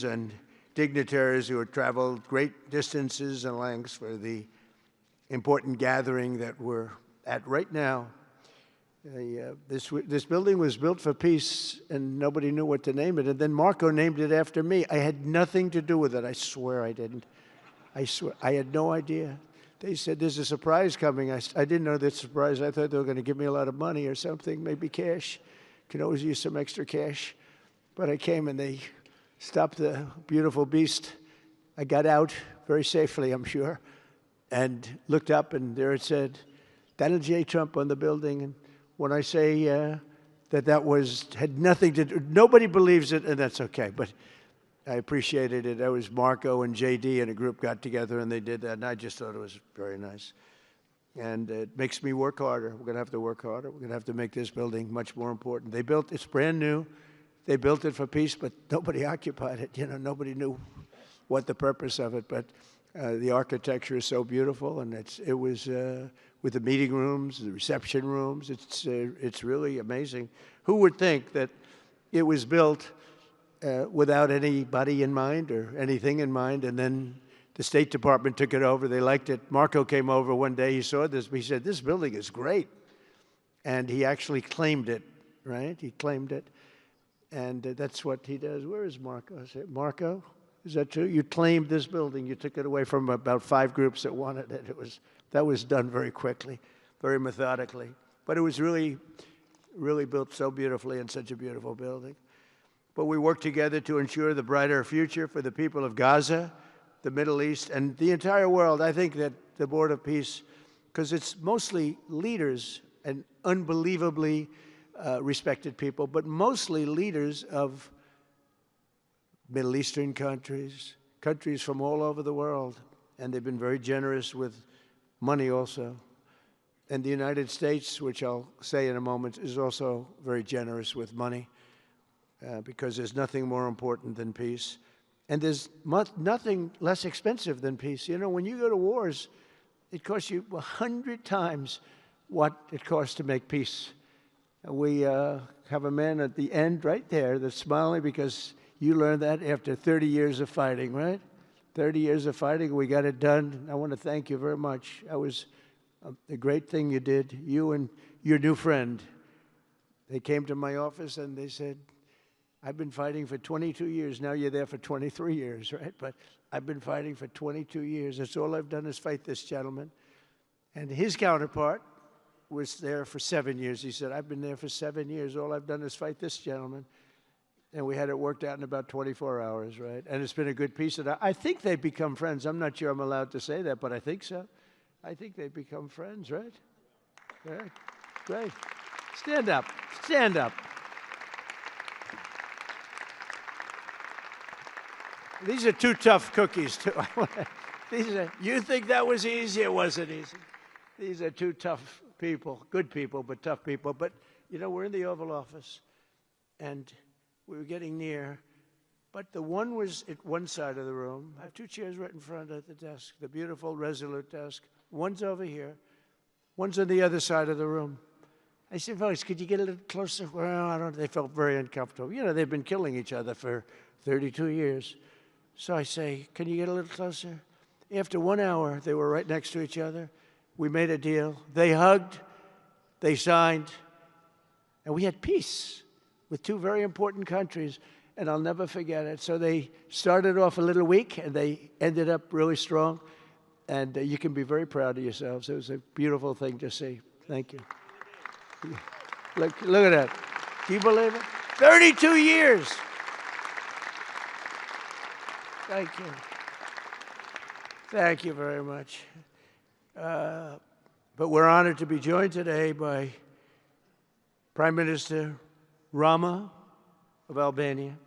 and dignitaries who had traveled great distances and lengths for the important gathering that we're at right now. This building was built for peace, and nobody knew what to name it. And then Marco named it after me. I had nothing to do with it. I swear I didn't. I swear. I had no idea. They said, there's a surprise coming. I didn't know that surprise. I thought they were going to give me a lot of money or something, maybe cash. Could always use some extra cash. But I came, and they stopped the beautiful beast. I got out very safely, I'm sure, and looked up, and there it said, Donald J. Trump on the building. And when I say that had nothing to do, nobody believes it, and that's okay, but I appreciated it. That was Marco and JD and a group got together, and they did that, and I just thought it was very nice. And it makes me work harder. We're going to have to work harder. We're going to have to make this building much more important. It's brand new. They built it for peace, but nobody occupied it. You know, nobody knew what the purpose of it, but the architecture is so beautiful, and it was with the meeting rooms, the reception rooms. It's really amazing. Who would think that it was built without anybody in mind or anything in mind, and then the State Department took it over. They liked it. Marco came over one day. He saw this. He said, this building is great. And he actually claimed it, right? He claimed it. And that's what he does. Where is Marco? I said, Marco, is that true? You claimed this building. You took it away from about 5 groups that wanted it. That was done very quickly, very methodically. But it was really, really built so beautifully in such a beautiful building. But we worked together to ensure the brighter future for the people of Gaza, the Middle East, and the entire world. I think that the Board of Peace, because it's mostly leaders and unbelievably respected people, but mostly leaders of Middle Eastern countries, countries from all over the world, and they've been very generous with money also. And the United States, which I'll say in a moment, is also very generous with money because there's nothing more important than peace. And there's nothing less expensive than peace. You know, when you go to wars, it costs you 100 times what it costs to make peace. We have a man at the end right there that's smiling because you learned that after 30 years of fighting, right? 30 years of fighting, we got it done. I want to thank you very much. That was a great thing you did, you and your new friend. They came to my office and they said, I've been fighting for 22 years. Now you're there for 23 years, right? But I've been fighting for 22 years. That's all I've done is fight this gentleman. And his counterpart was there for 7 years. He said, I've been there for 7 years. All I've done is fight this gentleman. And we had it worked out in about 24 hours, right? And it's been a good peace. And I think they've become friends. I'm not sure I'm allowed to say that, but I think so. I think they've become friends, right? Right. Great. Stand up. Stand up. These are 2 tough cookies, too. You think that was easy? It wasn't easy. These are 2 tough people, good people, but tough people. But, you know, we're in the Oval Office, and we were getting near. But the one was at one side of the room. I have 2 chairs right in front of the desk, the beautiful, resolute desk. One's over here. One's on the other side of the room. I said, folks, could you get a little closer? Well, I don't know. They felt very uncomfortable. You know, they've been killing each other for 32 years. So I say, can you get a little closer? After 1 hour, they were right next to each other. We made a deal. They hugged, they signed, and we had peace with 2 very important countries, and I'll never forget it. So they started off a little weak, and they ended up really strong, and you can be very proud of yourselves. It was a beautiful thing to see. Thank you. Look at that. Can you believe it? 32 years. Thank you. Thank you very much. But we're honored to be joined today by Prime Minister Rama of Albania.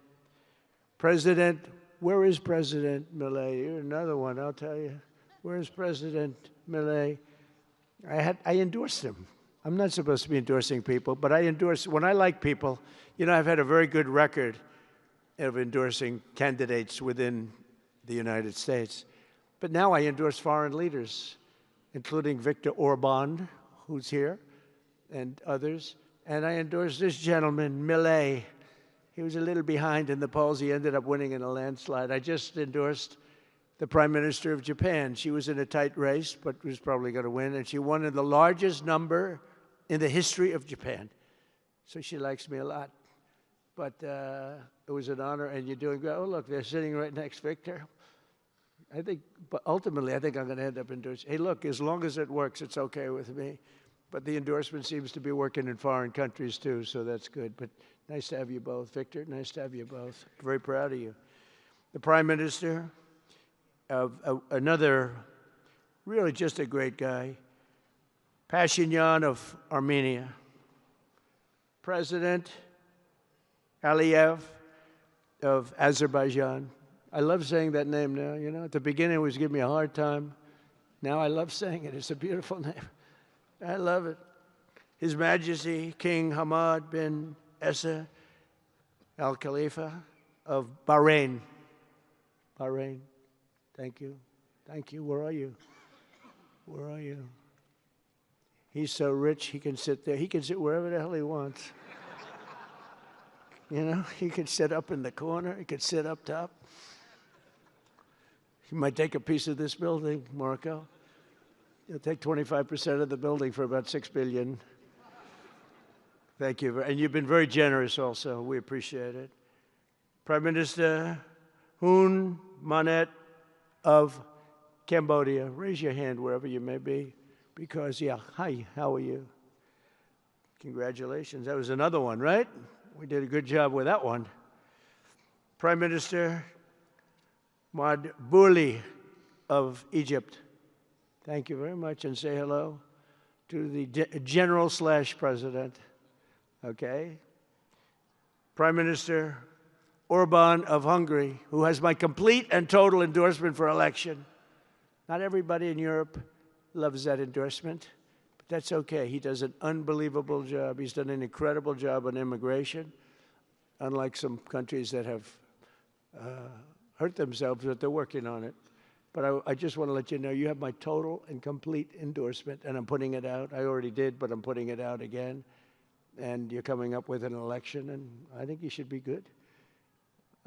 President, where is President Milei? You're another one, I'll tell you. Where is President Milei? I endorsed him. I'm not supposed to be endorsing people, but I endorse, when I like people, you know, I've had a very good record of endorsing candidates within the United States. But now I endorse foreign leaders, including Viktor Orban, who's here, and others. And I endorse this gentleman, Milei. He was a little behind in the polls. He ended up winning in a landslide. I just endorsed the Prime Minister of Japan. She was in a tight race, but was probably going to win, and she won in the largest number in the history of Japan. So she likes me a lot. But it was an honor, and you're doing great. Oh, look, they're sitting right next, Victor. I think, but ultimately, I think I'm going to end up endorsing. Hey, look, as long as it works, it's okay with me. But the endorsement seems to be working in foreign countries, too, so that's good. But nice to have you both. Victor, nice to have you both. Very proud of you. The Prime Minister of another, really just a great guy, Pashinyan of Armenia. President Aliyev of Azerbaijan. I love saying that name now. You know, at the beginning it was giving me a hard time. Now I love saying it. It's a beautiful name. I love it. His Majesty King Hamad bin Isa Al Khalifa of Bahrain. Bahrain. Thank you. Thank you. Where are you? Where are you? He's so rich, he can sit there. He can sit wherever the hell he wants. You know, he could sit up in the corner. He could sit up top. He might take a piece of this building, Marco. He'll take 25% of the building for about $6 billion. Thank you. And you've been very generous also. We appreciate it. Prime Minister Hun Manet of Cambodia. Raise your hand wherever you may be. Because, yeah, hi, how are you? Congratulations. That was another one, right? We did a good job with that one. Prime Minister Madbouli of Egypt. Thank you very much, and say hello to the General/President. Okay. Prime Minister Orban of Hungary, who has my complete and total endorsement for election. Not everybody in Europe loves that endorsement, but that's okay. He does an unbelievable job. He's done an incredible job on immigration, unlike some countries that have hurt themselves, but they're working on it. But I just want to let you know you have my total and complete endorsement, and I'm putting it out. I already did, but I'm putting it out again. And you're coming up with an election, and I think you should be good.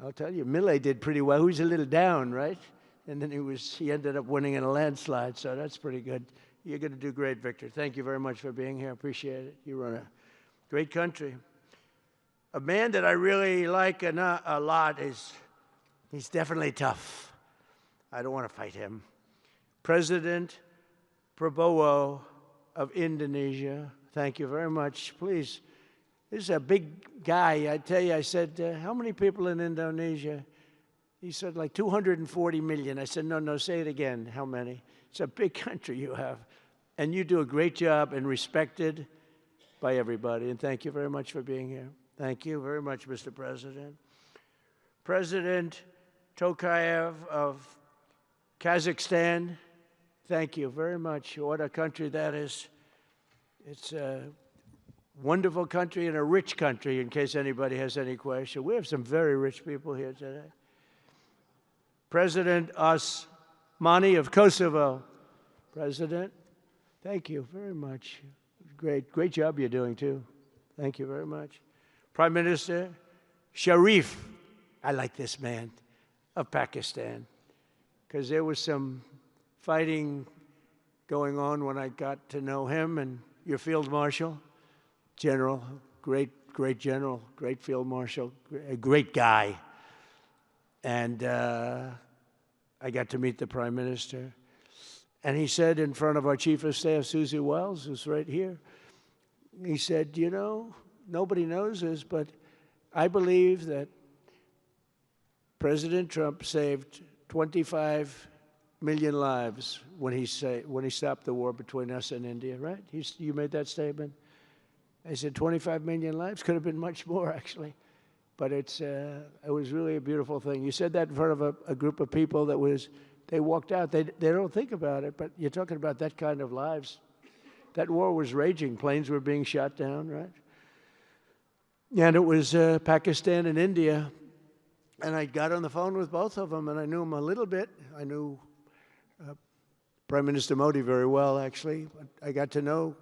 I'll tell you, Millet did pretty well. He was a little down, right? And then he ended up winning in a landslide, so that's pretty good. You're going to do great, Victor. Thank you very much for being here. Appreciate it. You run a great country. A man that I really like a lot is, he's definitely tough. I don't want to fight him. President Prabowo of Indonesia. Thank you very much. Please, this is a big guy. I tell you, I said, how many people in Indonesia? He said, like 240 million. I said, no, say it again. How many? It's a big country you have. And you do a great job and respected by everybody. And thank you very much for being here. Thank you very much, Mr. President. President Tokayev of Kazakhstan, thank you very much. What a country that is. It's a wonderful country and a rich country, in case anybody has any question. We have some very rich people here today. President Osmani of Kosovo. President, thank you very much. Great job you're doing, too. Thank you very much. Prime Minister Sharif, I like this man, of Pakistan, because there was some fighting going on when I got to know him, and your Field Marshal, General, great general, great Field Marshal, a great guy. And I got to meet the Prime Minister. And he said in front of our Chief of Staff, Susie Wells, who's right here, he said, you know, nobody knows this, but I believe that President Trump saved 25 million lives when he stopped the war between us and India, right? You made that statement? I said 25 million lives? Could have been much more, actually. But it was really a beautiful thing. You said that in front of a group of people they walked out. They don't think about it, but you're talking about that kind of lives. That war was raging. Planes were being shot down, right? And it was Pakistan and India. And I got on the phone with both of them, and I knew them a little bit. I knew Prime Minister Modi very well, actually. I got to know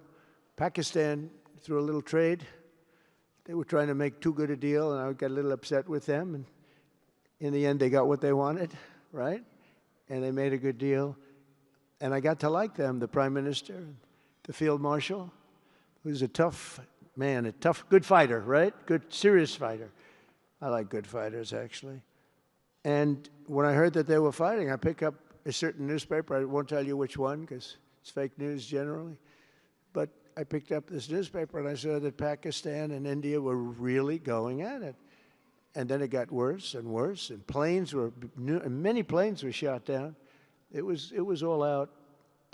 Pakistan through a little trade. They were trying to make too good a deal, and I got a little upset with them. And in the end, they got what they wanted, right? And they made a good deal. And I got to like them, the prime minister, the field marshal, who's a tough man, a tough, good fighter, right? Good, serious fighter. I like good fighters, actually. And when I heard that they were fighting, I picked up a certain newspaper. I won't tell you which one because it's fake news generally. But I picked up this newspaper and I saw that Pakistan and India were really going at it. And then it got worse and worse, and many planes were shot down. It was all out.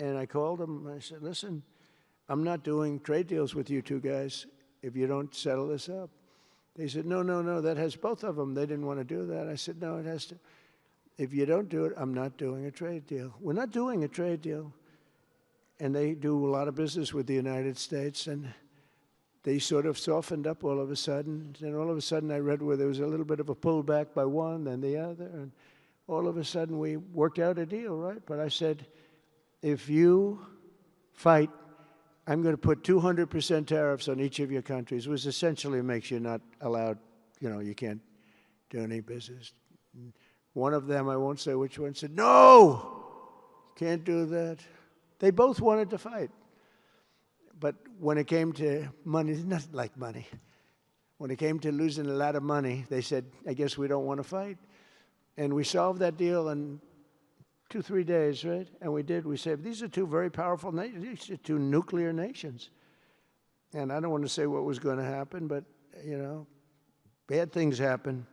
And I called them. I said, listen, I'm not doing trade deals with you two guys if you don't settle this up. They said, no, that has both of them. They didn't want to do that. I said, no, it has to. If you don't do it, I'm not doing a trade deal. We're not doing a trade deal. And they do a lot of business with the United States, and they sort of softened up all of a sudden. And all of a sudden I read where there was a little bit of a pullback by one, then the other, and all of a sudden we worked out a deal, right? But I said, if you fight, I'm going to put 200% tariffs on each of your countries, which essentially makes you not allowed, you can't do any business. One of them, I won't say which one, said, no, can't do that. They both wanted to fight. But when it came to money, it's not like money. When it came to losing a lot of money, they said, I guess we don't want to fight. And we solved that deal in 2-3 days, right? And we did. We said, these are two very powerful nations. These are two nuclear nations. And I don't want to say what was going to happen, but, bad things happen.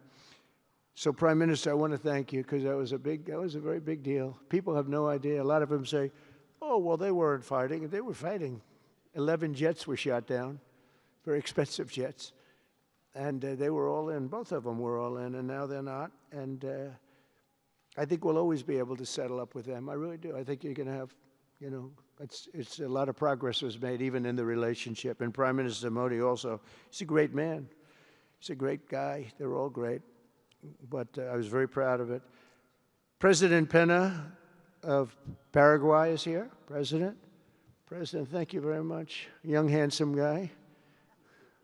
So, Prime Minister, I want to thank you because that was a very big deal. People have no idea. A lot of them say, oh, well, they weren't fighting. They were fighting. 11 jets were shot down, very expensive jets. And they were all in. Both of them were all in, and now they're not. And I think we'll always be able to settle up with them. I really do. I think you're going to have, it's a lot of progress was made even in the relationship. And Prime Minister Modi also, he's a great man. He's a great guy. They're all great. But I was very proud of it. President Pena of Paraguay is here. President, thank you very much. Young, handsome guy.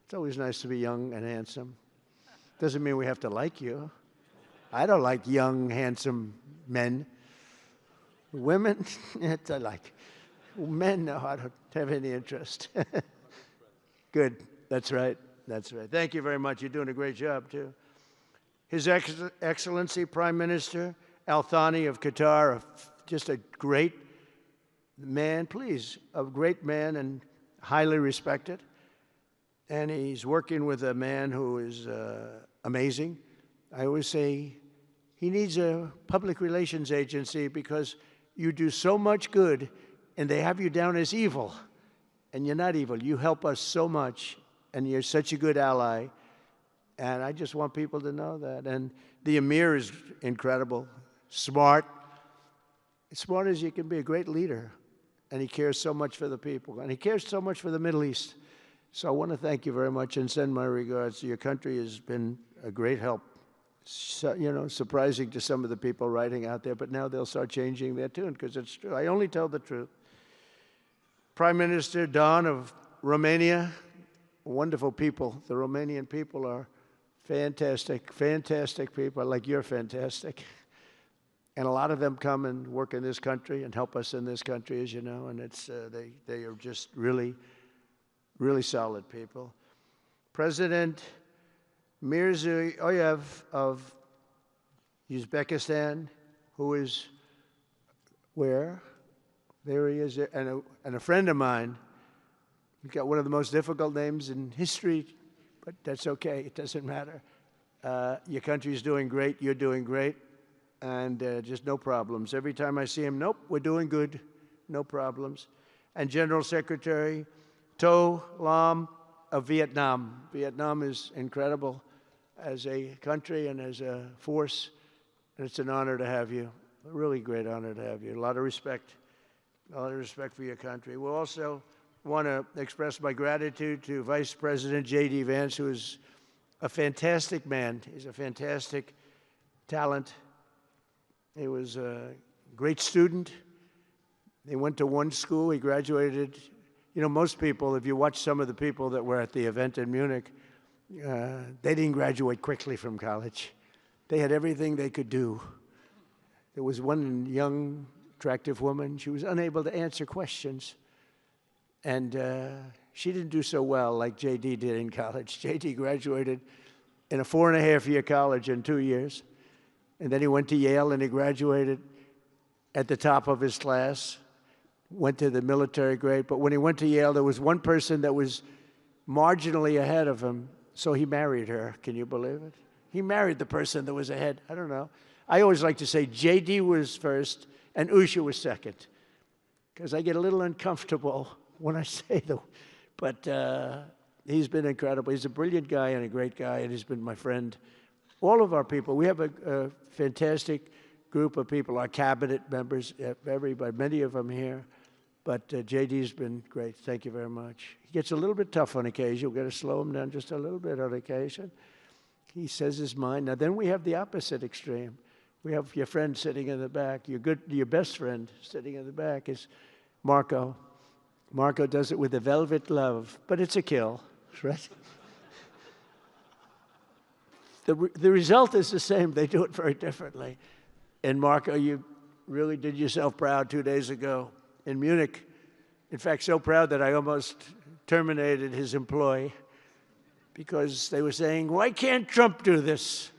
It's always nice to be young and handsome. Doesn't mean we have to like you. I don't like young, handsome men. Women, I like. Men, no, I don't have any interest. Good. That's right. Thank you very much. You're doing a great job, too. His Excellency Prime Minister Al Thani of Qatar, just a great man, a great man and highly respected. And he's working with a man who is amazing. I always say he needs a public relations agency because you do so much good and they have you down as evil. And you're not evil. You help us so much and you're such a good ally. And I just want people to know that. And the Emir is incredible, smart as you can be, a great leader. And he cares so much for the people. And he cares so much for the Middle East. So I want to thank you very much and send my regards. Your country has been a great help. So, surprising to some of the people writing out there, but now they'll start changing their tune because it's true. I only tell the truth. Prime Minister Don of Romania, wonderful people. The Romanian people are fantastic people, like you're fantastic. And a lot of them come and work in this country and help us in this country, as you know, and it's they are just really solid people. President Mirziyoyev of Uzbekistan, who is where? There he is, and a friend of mine. He's got one of the most difficult names in history, but that's okay. It doesn't matter. Your country's doing great. You're doing great. And just no problems. Every time I see him, nope, we're doing good. No problems. And General Secretary To Lam of Vietnam. Vietnam is incredible as a country and as a force. And it's an honor to have you. A really great honor to have you. A lot of respect. A lot of respect for your country. We'll also want to express my gratitude to Vice President J.D. Vance, who is a fantastic man. He's a fantastic talent. He was a great student. He went to one school. He graduated. Most people, if you watch some of the people that were at the event in Munich, They didn't graduate quickly from college. They had everything they could do. There was one young, attractive woman. She was unable to answer questions. And she didn't do so well like J.D. did in college. J.D. graduated in a 4.5-year college in 2 years. And then he went to Yale and he graduated at the top of his class, went to the military grade. But when he went to Yale, there was one person that was marginally ahead of him, so he married her. Can you believe it? He married the person that was ahead. I don't know. I always like to say J.D. was first and Usha was second, because I get a little uncomfortable when I say that. But he's been incredible. He's a brilliant guy and a great guy, and he's been my friend. All of our people, we have a fantastic group of people, our cabinet members, everybody, many of them here. But J.D.'s been great. Thank you very much. He gets a little bit tough on occasion. We've got to slow him down just a little bit on occasion. He says his mind. Now, then we have the opposite extreme. We have your friend sitting in the back. Your best friend sitting in the back is Marco. Marco does it with a velvet love, but it's a kill, right? The result is the same. They do it very differently. And Marco, you really did yourself proud 2 days ago in Munich. In fact, so proud that I almost terminated his employ because they were saying, why can't Trump do this?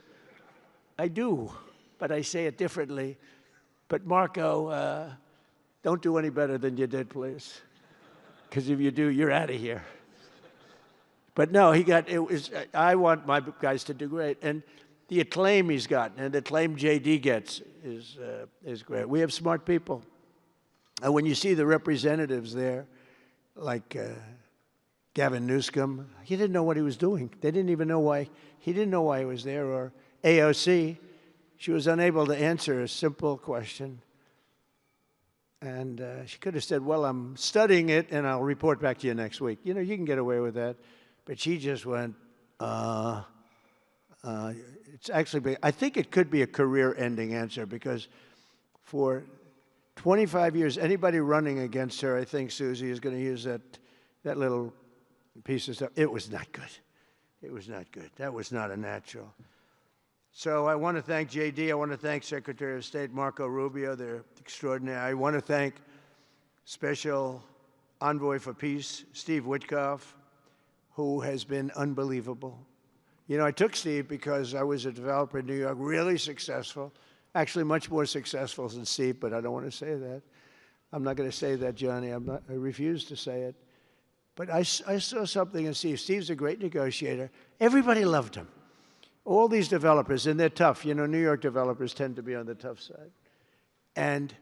I do, but I say it differently. But Marco, don't do any better than you did, please. Because if you do, you're out of here. But no, I want my guys to do great. And the acclaim he's gotten and the acclaim J.D. gets is great. We have smart people. And when you see the representatives there, like Gavin Newsom, he didn't know what he was doing. They didn't even know why. He didn't know why he was there. Or AOC, she was unable to answer a simple question. And she could have said, well, I'm studying it, and I'll report back to you next week. You know, you can get away with that. But she just went, it's actually, I think it could be a career-ending answer, because for 25 years, anybody running against her, I think Susie is going to use that little piece of stuff. It was not good. It was not good. That was not a natural. So I want to thank J.D. I want to thank Secretary of State Marco Rubio. They're extraordinary. I want to thank Special Envoy for Peace, Steve Witkoff, who has been unbelievable. You know, I took Steve because I was a developer in New York, really successful, actually much more successful than Steve, but I don't want to say that. I'm not going to say that, Johnny. I refuse to say it. But I saw something in Steve. Steve's a great negotiator. Everybody loved him. All these developers, and they're tough. You know, New York developers tend to be on the tough side. And,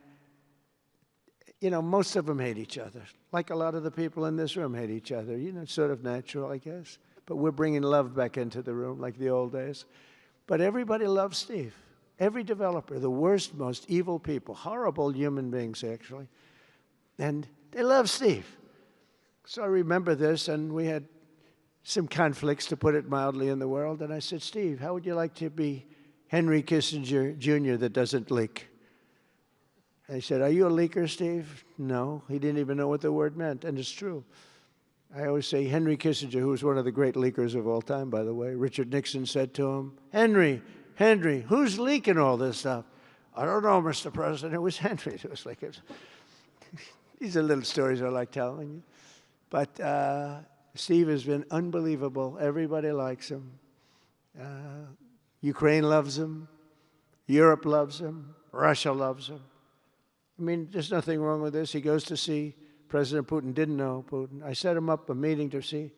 you know, most of them hate each other. Like a lot of the people in this room hate each other. You know, it's sort of natural, I guess. But we're bringing love back into the room like the old days. But everybody loves Steve. Every developer, the worst, most evil people, horrible human beings, actually. And they love Steve. So I remember this, and we had some conflicts, to put it mildly, in the world. And I said, Steve, how would you like to be Henry Kissinger Jr. that doesn't leak? And he said, are you a leaker, Steve? No. He didn't even know what the word meant, and it's true. I always say Henry Kissinger, who was one of the great leakers of all time, by the way, Richard Nixon said to him, Henry, who's leaking all this stuff? I don't know, Mr. President. It was Henry. It was like, these are little stories I like telling you. But Steve has been unbelievable. Everybody likes him. Ukraine loves him. Europe loves him. Russia loves him. I mean, there's nothing wrong with this. He goes to see President Putin. Didn't know Putin. I set him up a meeting to see.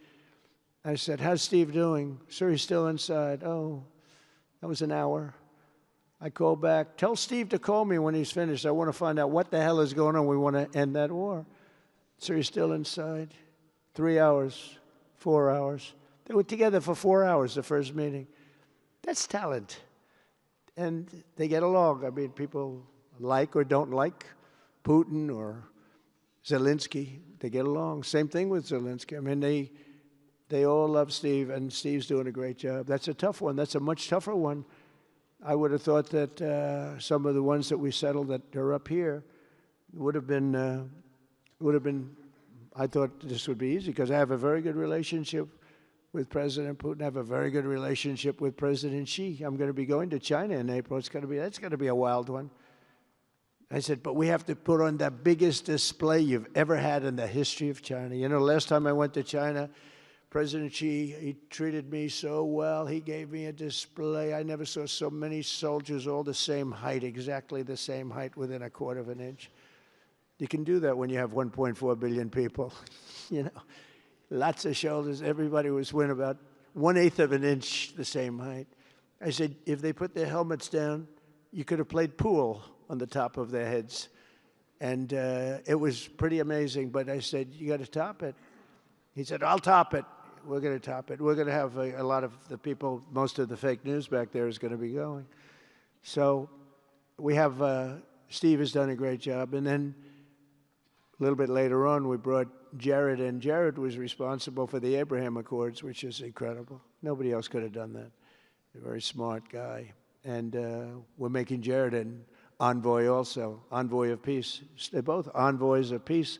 I said, how's Steve doing? Sir, he's still inside. Oh, that was an hour. I called back. Tell Steve to call me when he's finished. I want to find out what the hell is going on. We want to end that war. Sir, he's still inside. 3 hours, 4 hours. They were together for 4 hours, the first meeting. That's talent. And they get along. I mean, people like or don't like Putin or Zelensky. They get along. Same thing with Zelensky. I mean, they all love Steve, and Steve's doing a great job. That's a tough one. That's a much tougher one. I would have thought that some of the ones that we settled that are up here would have been, I thought this would be easy, because I have a very good relationship with President Putin. I have a very good relationship with President Xi. I'm going to be going to China in April. That's going to be a wild one. I said, but we have to put on the biggest display you've ever had in the history of China. You know, last time I went to China, President Xi, he treated me so well. He gave me a display. I never saw so many soldiers all the same height, exactly the same height within a quarter of an inch. You can do that when you have 1.4 billion people. You know, lots of shoulders. Everybody was within about 1/8 of an inch the same height. I said, if they put their helmets down, you could have played pool on the top of their heads. And it was pretty amazing. But I said, you got to top it. He said, I'll top it. We're going to top it. We're going to have a lot of the people, most of the fake news back there is going to be going. So we have, Steve has done a great job. And then a little bit later on, we brought Jared in. Jared was responsible for the Abraham Accords, which is incredible. Nobody else could have done that. A very smart guy. And we're making Jared an envoy also, envoy of peace. They're both envoys of peace.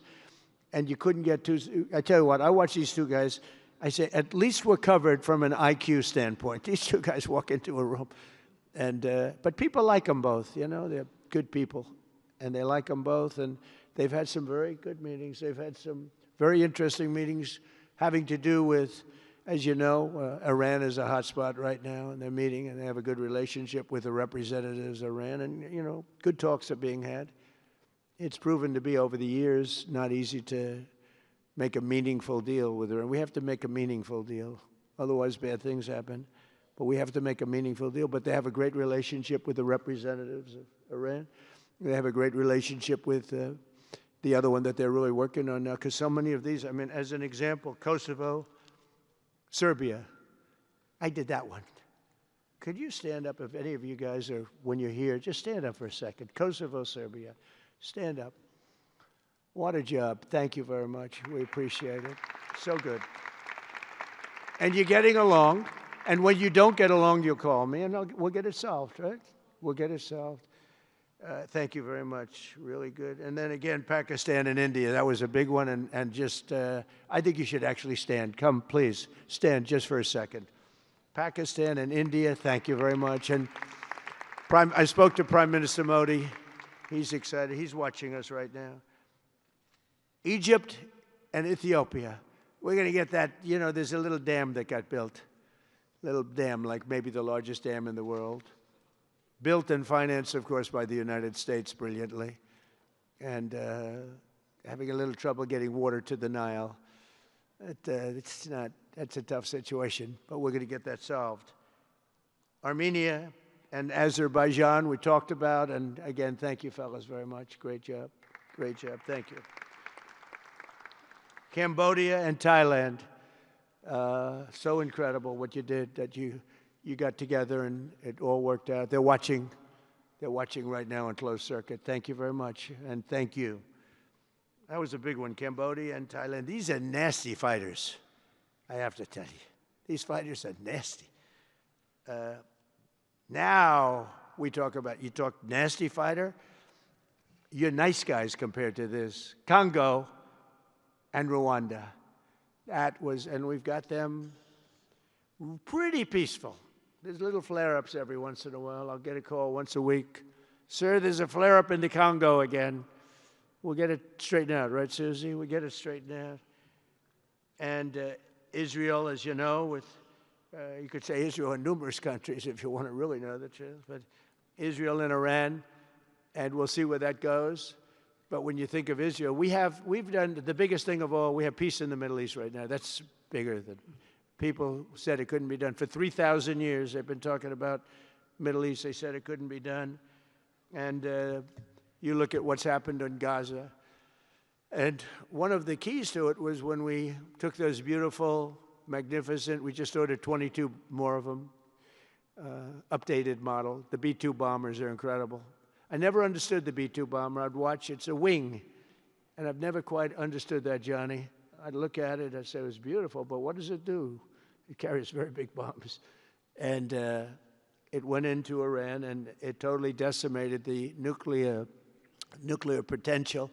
And you couldn't get two. I tell you what, I watch these two guys. I say, at least we're covered from an IQ standpoint. These two guys walk into a room. And, but people like them both, you know. They're good people. And they like them both. And they've had some very good meetings. They've had some very interesting meetings having to do with, as you know, Iran is a hot spot right now. And they're meeting. And they have a good relationship with the representatives of Iran. And, you know, good talks are being had. It's proven to be, over the years, not easy to make a meaningful deal with Iran. We have to make a meaningful deal. Otherwise, bad things happen. But we have to make a meaningful deal. But they have a great relationship with the representatives of Iran. They have a great relationship with the other one that they're really working on now. Because so many of these, I mean, as an example, Kosovo, Serbia. I did that one. Could you stand up, if any of you guys are, when you're here, just stand up for a second. Kosovo, Serbia. Stand up. What a job. Thank you very much. We appreciate it. So good. And you're getting along. And when you don't get along, you'll call me, and we'll get it solved, right? We'll get it solved. Thank you very much. Really good. And then again, Pakistan and India. That was a big one. And just, I think you should actually stand. Come, please, stand just for a second. Pakistan and India, thank you very much. And I spoke to Prime Minister Modi. He's excited. He's watching us right now. Egypt and Ethiopia. We're going to get that. You know, there's a little dam that got built. Little dam, like maybe the largest dam in the world. Built and financed, of course, by the United States brilliantly. And having a little trouble getting water to the Nile. It's not, that's a tough situation, but we're going to get that solved. Armenia and Azerbaijan, we talked about. And again, thank you, fellas, very much. Great job. Great job. Thank you. Cambodia and Thailand. So incredible what you did, that you got together and it all worked out. They're watching right now on closed circuit. Thank you very much, and thank you. That was a big one, Cambodia and Thailand. These are nasty fighters, I have to tell you. These fighters are nasty. Now we talk about, you talk nasty fighter, you're nice guys compared to this. Congo and Rwanda. That was, and we've got them pretty peaceful. There's little flare-ups every once in a while. I'll get a call once a week. Sir, there's a flare-up in the Congo again. We'll get it straightened out, right, Susie? We'll get it straightened out. And Israel, as you know, with, you could say Israel and numerous countries if you want to really know the truth, but Israel and Iran, and we'll see where that goes. But when you think of Israel, we've done the biggest thing of all. We have peace in the Middle East right now. That's bigger than people said it couldn't be done. For 3,000 years, they've been talking about Middle East. They said it couldn't be done. And you look at what's happened in Gaza. And one of the keys to it was when we took those beautiful, magnificent, we just ordered 22 more of them, updated model. The B-2 bombers are incredible. I never understood the B-2 bomber. I'd watch, it's a wing. And I've never quite understood that, Johnny. I'd look at it, I'd say it was beautiful, but what does it do? It carries very big bombs. And it went into Iran, and it totally decimated the nuclear potential.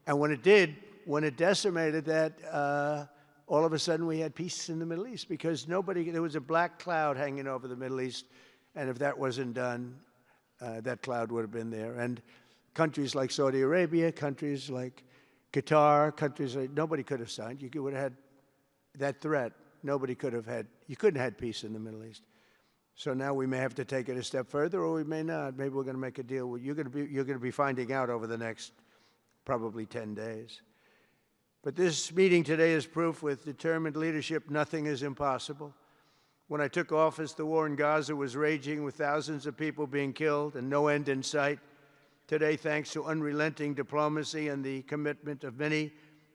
And when it did, when it decimated that, all of a sudden we had peace in the Middle East because there was a black cloud hanging over the Middle East, and if that wasn't done, that cloud would have been there. And countries like Saudi Arabia, countries like Qatar, countries like, nobody could have signed. You would have had that threat. Nobody could have had, you couldn't have had peace in the Middle East. So now we may have to take it a step further, or we may not. Maybe we're going to make a deal. You're going to be finding out over the next probably 10 days. But this meeting today is proof with determined leadership, nothing is impossible. When I took office, the war in Gaza was raging with thousands of people being killed and no end in sight. Today, thanks to unrelenting diplomacy and the commitment of many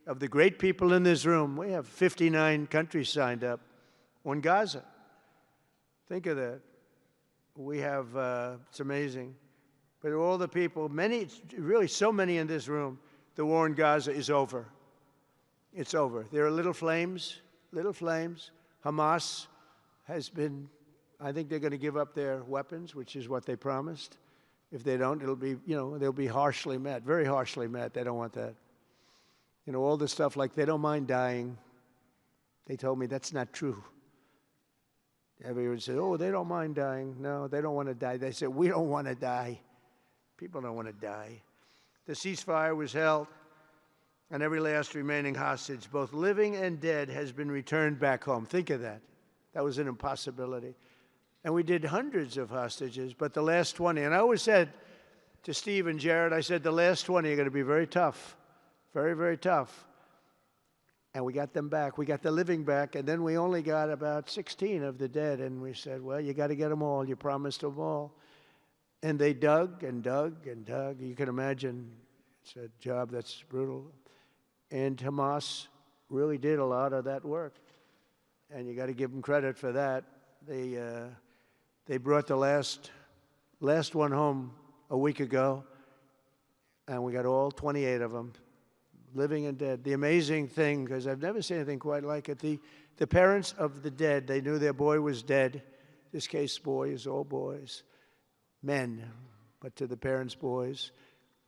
of the great people in this room, we have 59 countries signed up on Gaza. Think of that. We have, it's amazing. But all the people, many, really so many in this room, the war in Gaza is over. It's over. There are little flames. Hamas has been, I think they're going to give up their weapons, which is what they promised. If they don't, it'll be, they'll be harshly met, very harshly met. They don't want that. All this stuff like they don't mind dying. They told me that's not true. Everyone said, oh, they don't mind dying. No, they don't want to die. They said, we don't want to die. People don't want to die. The ceasefire was held, and every last remaining hostage, both living and dead, has been returned back home. Think of that. That was an impossibility. And we did hundreds of hostages, but the last 20, and I always said to Steve and Jared, I said, the last 20 are going to be very tough, very, very tough. And we got them back. We got the living back, and then we only got about 16 of the dead. And we said, well, you got to get them all. You promised them all. And they dug and dug and dug. You can imagine it's a job that's brutal. And Hamas really did a lot of that work. And you got to give them credit for that. They brought the last one home a week ago, and we got all 28 of them, living and dead. The amazing thing, because I've never seen anything quite like it, the parents of the dead, they knew their boy was dead. This case, boys, all boys, men, but to the parents' boys.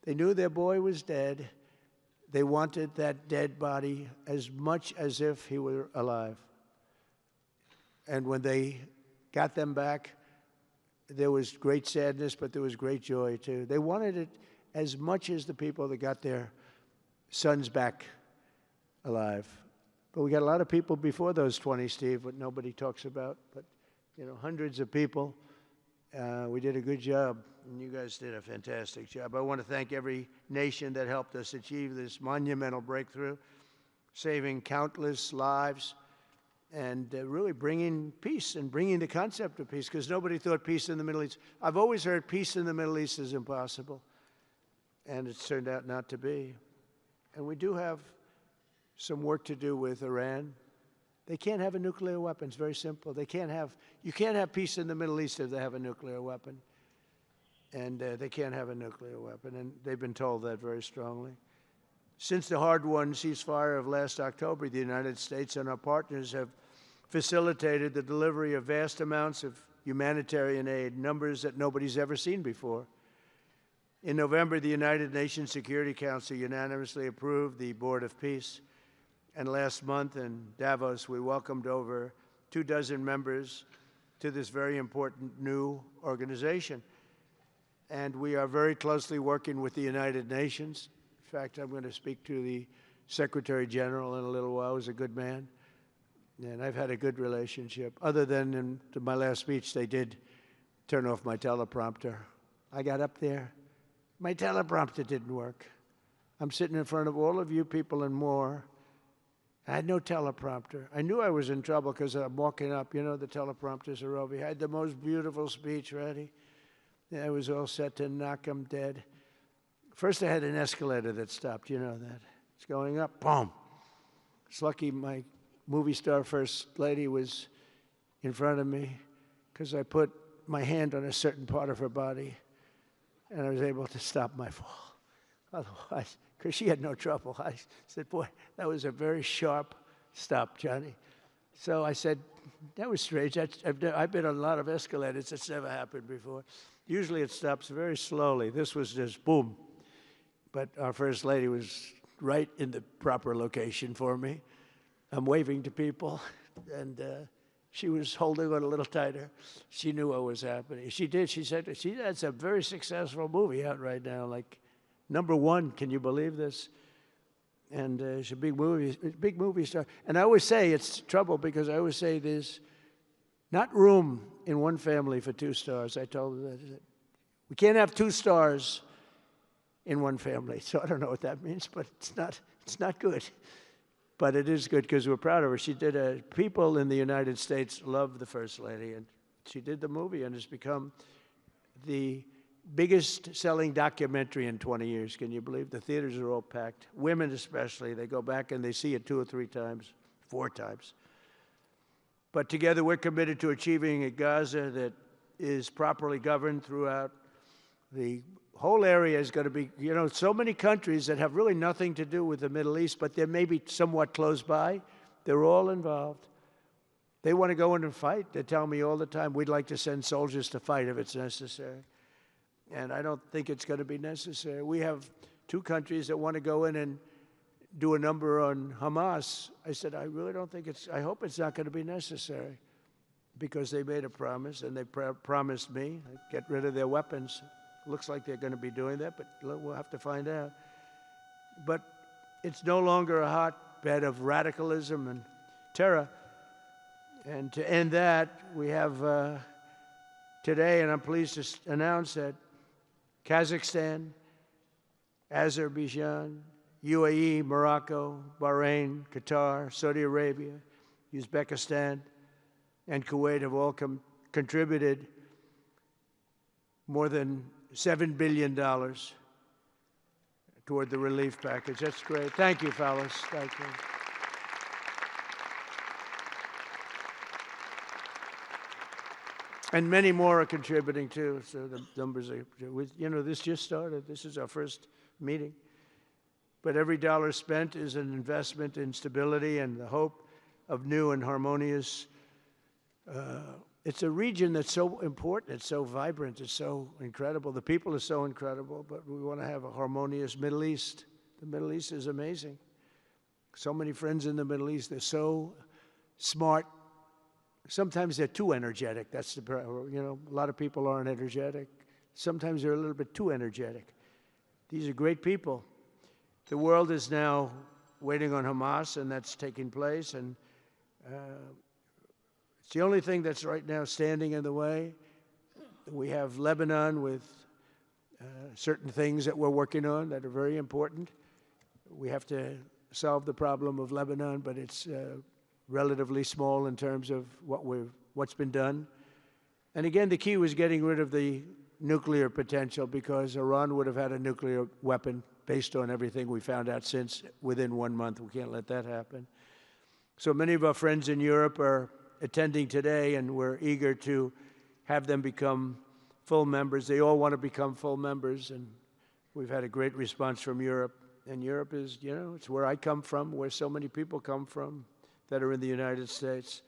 They knew their boy was dead. They wanted that dead body as much as if he were alive. And when they got them back, there was great sadness, but there was great joy, too. They wanted it as much as the people that got their sons back alive. But we got a lot of people before those 20, Steve, what nobody talks about. But, hundreds of people. We did a good job, and you guys did a fantastic job. I want to thank every nation that helped us achieve this monumental breakthrough, saving countless lives, and really bringing peace and bringing the concept of peace, because nobody thought peace in the Middle East. I've always heard peace in the Middle East is impossible, and it's turned out not to be. And we do have some work to do with Iran. They can't have a nuclear weapon. It's very simple. You can't have peace in the Middle East if they have a nuclear weapon. And they can't have a nuclear weapon, and they've been told that very strongly. Since the hard-won ceasefire of last October, the United States and our partners have facilitated the delivery of vast amounts of humanitarian aid, numbers that nobody's ever seen before. In November, the United Nations Security Council unanimously approved the Board of Peace. And last month in Davos, we welcomed over 24 members to this very important new organization. And we are very closely working with the United Nations. In fact, I'm going to speak to the Secretary General in a little while. He's a good man. And I've had a good relationship. Other than in my last speech, they did turn off my teleprompter. I got up there. My teleprompter didn't work. I'm sitting in front of all of you people and more. I had no teleprompter. I knew I was in trouble because I'm walking up. The teleprompters are over here. I had the most beautiful speech ready. I was all set to knock them dead. First, I had an escalator that stopped. You know that. It's going up. Boom. It's lucky my movie star first lady was in front of me because I put my hand on a certain part of her body, and I was able to stop my fall. Otherwise, because she had no trouble. I said, boy, that was a very sharp stop, Johnny. So I said, that was strange. I've been on a lot of escalators. It's never happened before. Usually it stops very slowly. This was just boom. But our First Lady was right in the proper location for me. I'm waving to people, and she was holding on a little tighter. She knew what was happening. She did. She said, that's a very successful movie out right now, like #1. Can you believe this? And she's a big movie star. And I always say it's trouble because I always say there's not room in one family for 2 stars. I told her that. We can't have 2 stars in one family. So I don't know what that means, but it's not good. But it is good because we're proud of her. She did people in the United States love the First Lady, and she did the movie, and it's become the biggest selling documentary in 20 years. Can you believe? The theaters are all packed. Women especially, they go back and they see it 2 or 3 times, 4 times. But together we're committed to achieving a Gaza that is properly governed throughout. The whole area is going to be, so many countries that have really nothing to do with the Middle East, but they're maybe somewhat close by. They're all involved. They want to go in and fight. They tell me all the time, we'd like to send soldiers to fight if it's necessary. And I don't think it's going to be necessary. We have 2 countries that want to go in and do a number on Hamas. I said, I really don't think I hope it's not going to be necessary, because they made a promise, and they promised me get rid of their weapons. Looks like they're going to be doing that, but we'll have to find out. But it's no longer a hotbed of radicalism and terror. And to end that, we have today, and I'm pleased to announce that Kazakhstan, Azerbaijan, UAE, Morocco, Bahrain, Qatar, Saudi Arabia, Uzbekistan, and Kuwait have all contributed more than $7 billion toward the relief package. That's great. Thank you, fellas. Thank you. And many more are contributing, too. So the numbers are, this just started. This is our first meeting. But every dollar spent is an investment in stability and the hope of new and harmonious. It's a region that's so important. It's so vibrant. It's so incredible. The people are so incredible, but we want to have a harmonious Middle East. The Middle East is amazing. So many friends in the Middle East. They're so smart. Sometimes they're too energetic. That's the problem. A lot of people aren't energetic. Sometimes they're a little bit too energetic. These are great people. The world is now waiting on Hamas, and that's taking place. And it's the only thing that's right now standing in the way. We have Lebanon with certain things that we're working on that are very important. We have to solve the problem of Lebanon, but it's relatively small in terms of what's been done. And again, the key was getting rid of the nuclear potential, because Iran would have had a nuclear weapon based on everything we found out since within 1 month. We can't let that happen. So many of our friends in Europe are attending today, and we're eager to have them become full members. They all want to become full members, and we've had a great response from Europe. And Europe is, it's where I come from, where so many people come from that are in the United States.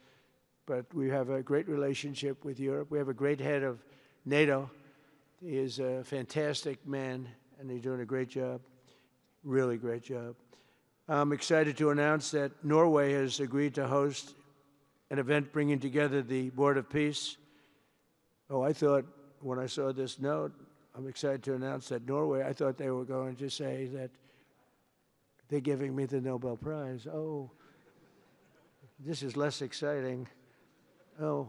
But we have a great relationship with Europe. We have a great head of NATO. He is a fantastic man, and he's doing a great job, really great job. I'm excited to announce that Norway has agreed to host an event bringing together the Board of Peace. Oh, I thought when I saw this note, I'm excited to announce that Norway, I thought they were going to say that they're giving me the Nobel Prize. Oh, this is less exciting. Oh,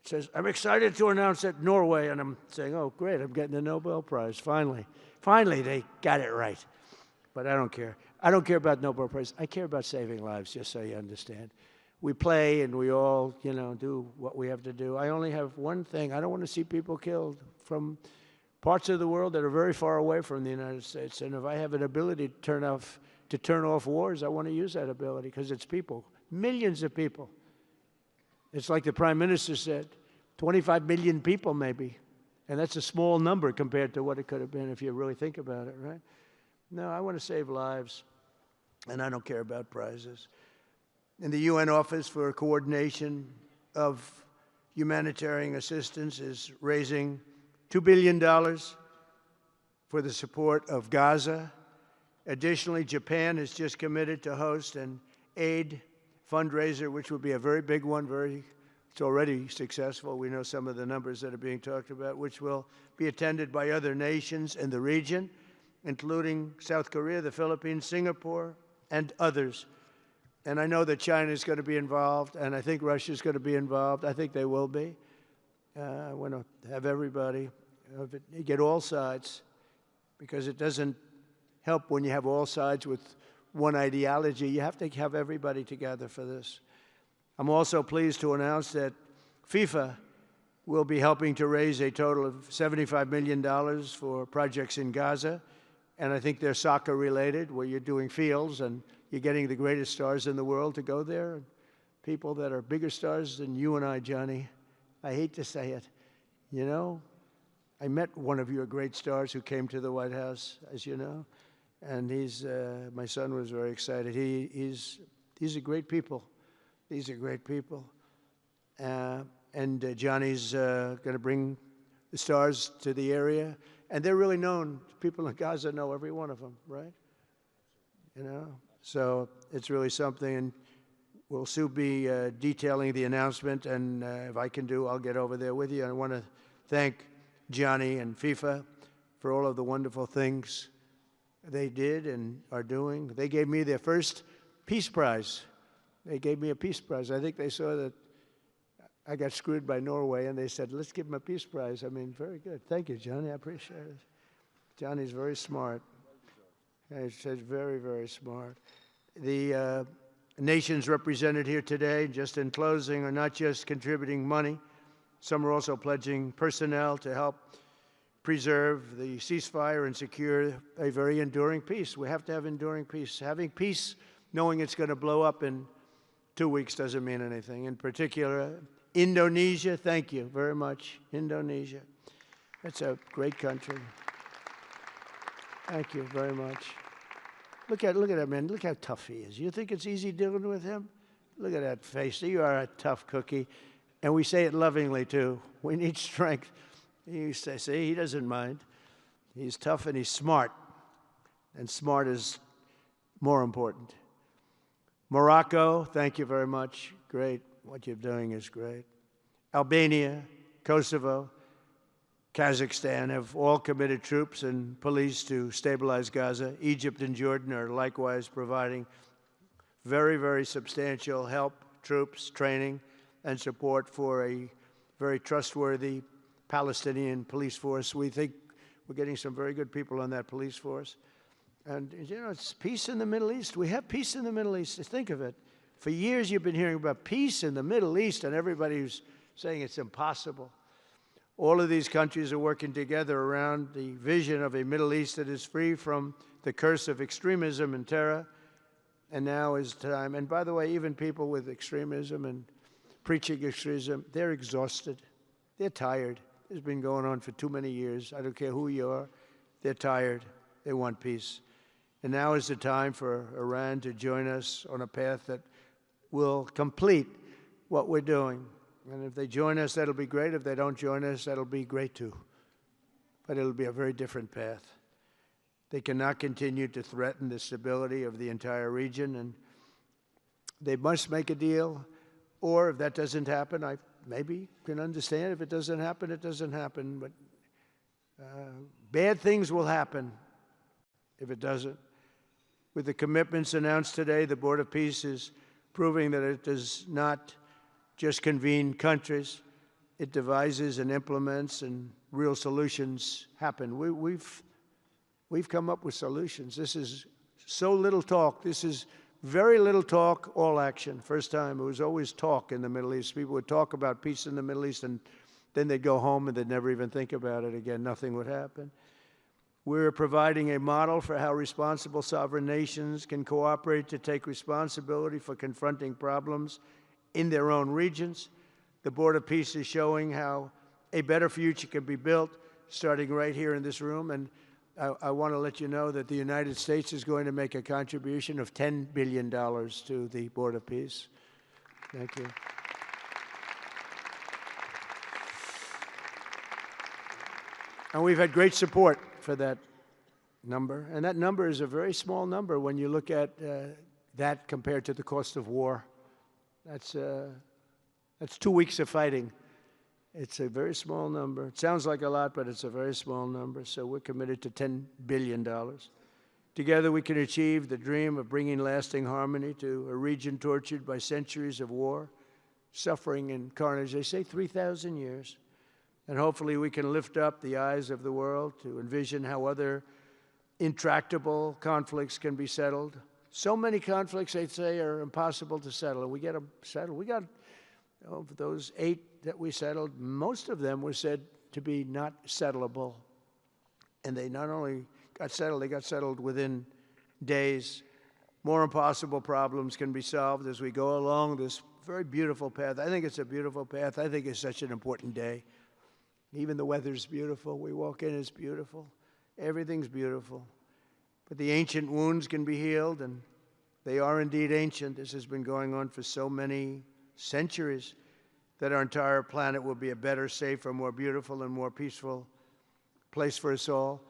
it says, I'm excited to announce that Norway, and I'm saying, oh, great, I'm getting the Nobel Prize, finally. Finally, they got it right. But I don't care. I don't care about Nobel Prize. I care about saving lives, just so you understand. We play and we all, do what we have to do. I only have one thing. I don't want to see people killed from parts of the world that are very far away from the United States. And if I have an ability to turn off wars, I want to use that ability, because it's people, millions of people. It's like the Prime Minister said, 25 million people maybe. And that's a small number compared to what it could have been if you really think about it, right? No, I want to save lives, and I don't care about prizes. And the UN Office for Coordination of Humanitarian Assistance is raising $2 billion for the support of Gaza. Additionally, Japan has just committed to host an aid fundraiser, which will be a very big one. It's already successful. We know some of the numbers that are being talked about, which will be attended by other nations in the region, including South Korea, the Philippines, Singapore, and others. And I know that China is going to be involved, and I think Russia is going to be involved. I think they will be. I want to have everybody, get all sides, because it doesn't help when you have all sides with one ideology. You have to have everybody together for this. I'm also pleased to announce that FIFA will be helping to raise a total of $75 million for projects in Gaza. And I think they're soccer related, where you're doing fields and you're getting the greatest stars in the world to go there. People that are bigger stars than you and I, Johnny. I hate to say it. You know, I met one of your great stars who came to the White House, as you know. And my son was very excited. These are great people. These are great people. And Johnny's going to bring the stars to the area. And they're really known. People in Gaza know every one of them, right? You know? So it's really something. And we'll soon be detailing the announcement. And if I can I'll get over there with you. I want to thank Johnny and FIFA for all of the wonderful things they did and are doing. They gave me their first Peace Prize. They gave me a Peace Prize. I think they saw that I got screwed by Norway, and they said, let's give him a Peace Prize. I mean, very good. Thank you, Johnny. I appreciate it. Johnny's very smart. He's very, very smart. The nations represented here today, just in closing, are not just contributing money. Some are also pledging personnel to help preserve the ceasefire and secure a very enduring peace. We have to have enduring peace. Having peace, knowing it's going to blow up in 2 weeks, doesn't mean anything. In particular, Indonesia, thank you very much. Indonesia. It's a great country. Thank you very much. Look at that man. Look how tough he is. You think it's easy dealing with him? Look at that face. You are a tough cookie. And we say it lovingly, too. We need strength. You say, see, he doesn't mind. He's tough and he's smart. And smart is more important. Morocco, thank you very much. Great. What you're doing is great. Albania, Kosovo, Kazakhstan have all committed troops and police to stabilize Gaza. Egypt and Jordan are likewise providing very, very substantial help, troops, training, and support for a very trustworthy Palestinian police force. We think we're getting some very good people on that police force. And, you know, it's peace in the Middle East. We have peace in the Middle East. Think of it. For years you've been hearing about peace in the Middle East, and everybody's saying it's impossible. All of these countries are working together around the vision of a Middle East that is free from the curse of extremism and terror. And now is time. And by the way, even people with extremism and preaching extremism, they're exhausted. They're tired. It's been going on for too many years. I don't care who you are. They're tired. They want peace. And now is the time for Iran to join us on a path that will complete what we're doing. And if they join us, that'll be great. If they don't join us, that'll be great too. But it'll be a very different path. They cannot continue to threaten the stability of the entire region, and they must make a deal. Or if that doesn't happen, I maybe can understand. If it doesn't happen, it doesn't happen. But bad things will happen if it doesn't. With the commitments announced today, the Board of Peace is proving that it does not just convene countries. It devises and implements, and real solutions happen. We've come up with solutions. This is so little talk. This is very little talk, all action. First time, it was always talk in the Middle East. People would talk about peace in the Middle East, and then they'd go home and they'd never even think about it again. Nothing would happen. We're providing a model for how responsible sovereign nations can cooperate to take responsibility for confronting problems in their own regions. The Board of Peace is showing how a better future can be built, starting right here in this room. And I want to let you know that the United States is going to make a contribution of $10 billion to the Board of Peace. Thank you. And we've had great support for that number. And that number is a very small number when you look at that compared to the cost of war. That's 2 weeks of fighting. It's a very small number. It sounds like a lot, but it's a very small number. So we're committed to $10 billion. Together we can achieve the dream of bringing lasting harmony to a region tortured by centuries of war, suffering, and carnage. They say 3,000 years. And hopefully we can lift up the eyes of the world to envision how other intractable conflicts can be settled. So many conflicts, they'd say, are impossible to settle, and we get them settled. We got, of those 8 that we settled, most of them were said to be not settleable. And they not only got settled, they got settled within days. More impossible problems can be solved as we go along this very beautiful path. I think it's a beautiful path. I think it's such an important day. Even the weather's beautiful. We walk in, it's beautiful. Everything's beautiful. But the ancient wounds can be healed, and they are indeed ancient. This has been going on for so many centuries that our entire planet will be a better, safer, more beautiful, and more peaceful place for us all.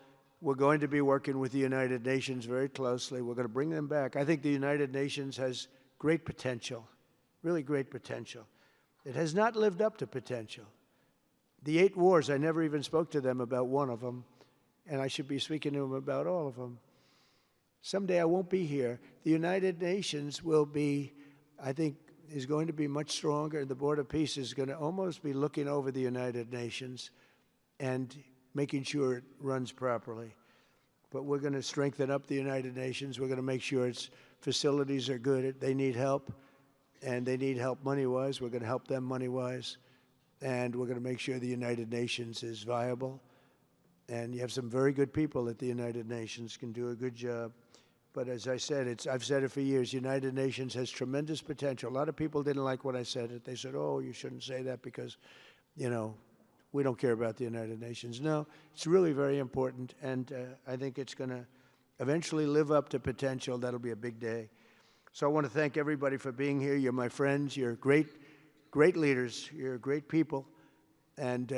We're going to be working with the United Nations very closely. We're going to bring them back. I think the United Nations has great potential, really great potential. It has not lived up to potential. The 8 wars, I never even spoke to them about one of them, and I should be speaking to them about all of them. Someday I won't be here. The United Nations will be, I think, is going to be much stronger, and the Board of Peace is going to almost be looking over the United Nations and making sure it runs properly. But we're going to strengthen up the United Nations. We're going to make sure its facilities are good. They need help, and they need help money-wise. We're going to help them money-wise. And we're going to make sure the United Nations is viable. And you have some very good people at the United Nations, can do a good job. But as I said, I've said it for years, United Nations has tremendous potential. A lot of people didn't like when I said it. They said, oh, you shouldn't say that because, you know, we don't care about the United Nations. No, it's really very important, and I think it's going to eventually live up to potential. That'll be a big day. So I want to thank everybody for being here. You're my friends. You're great leaders. You're great people. And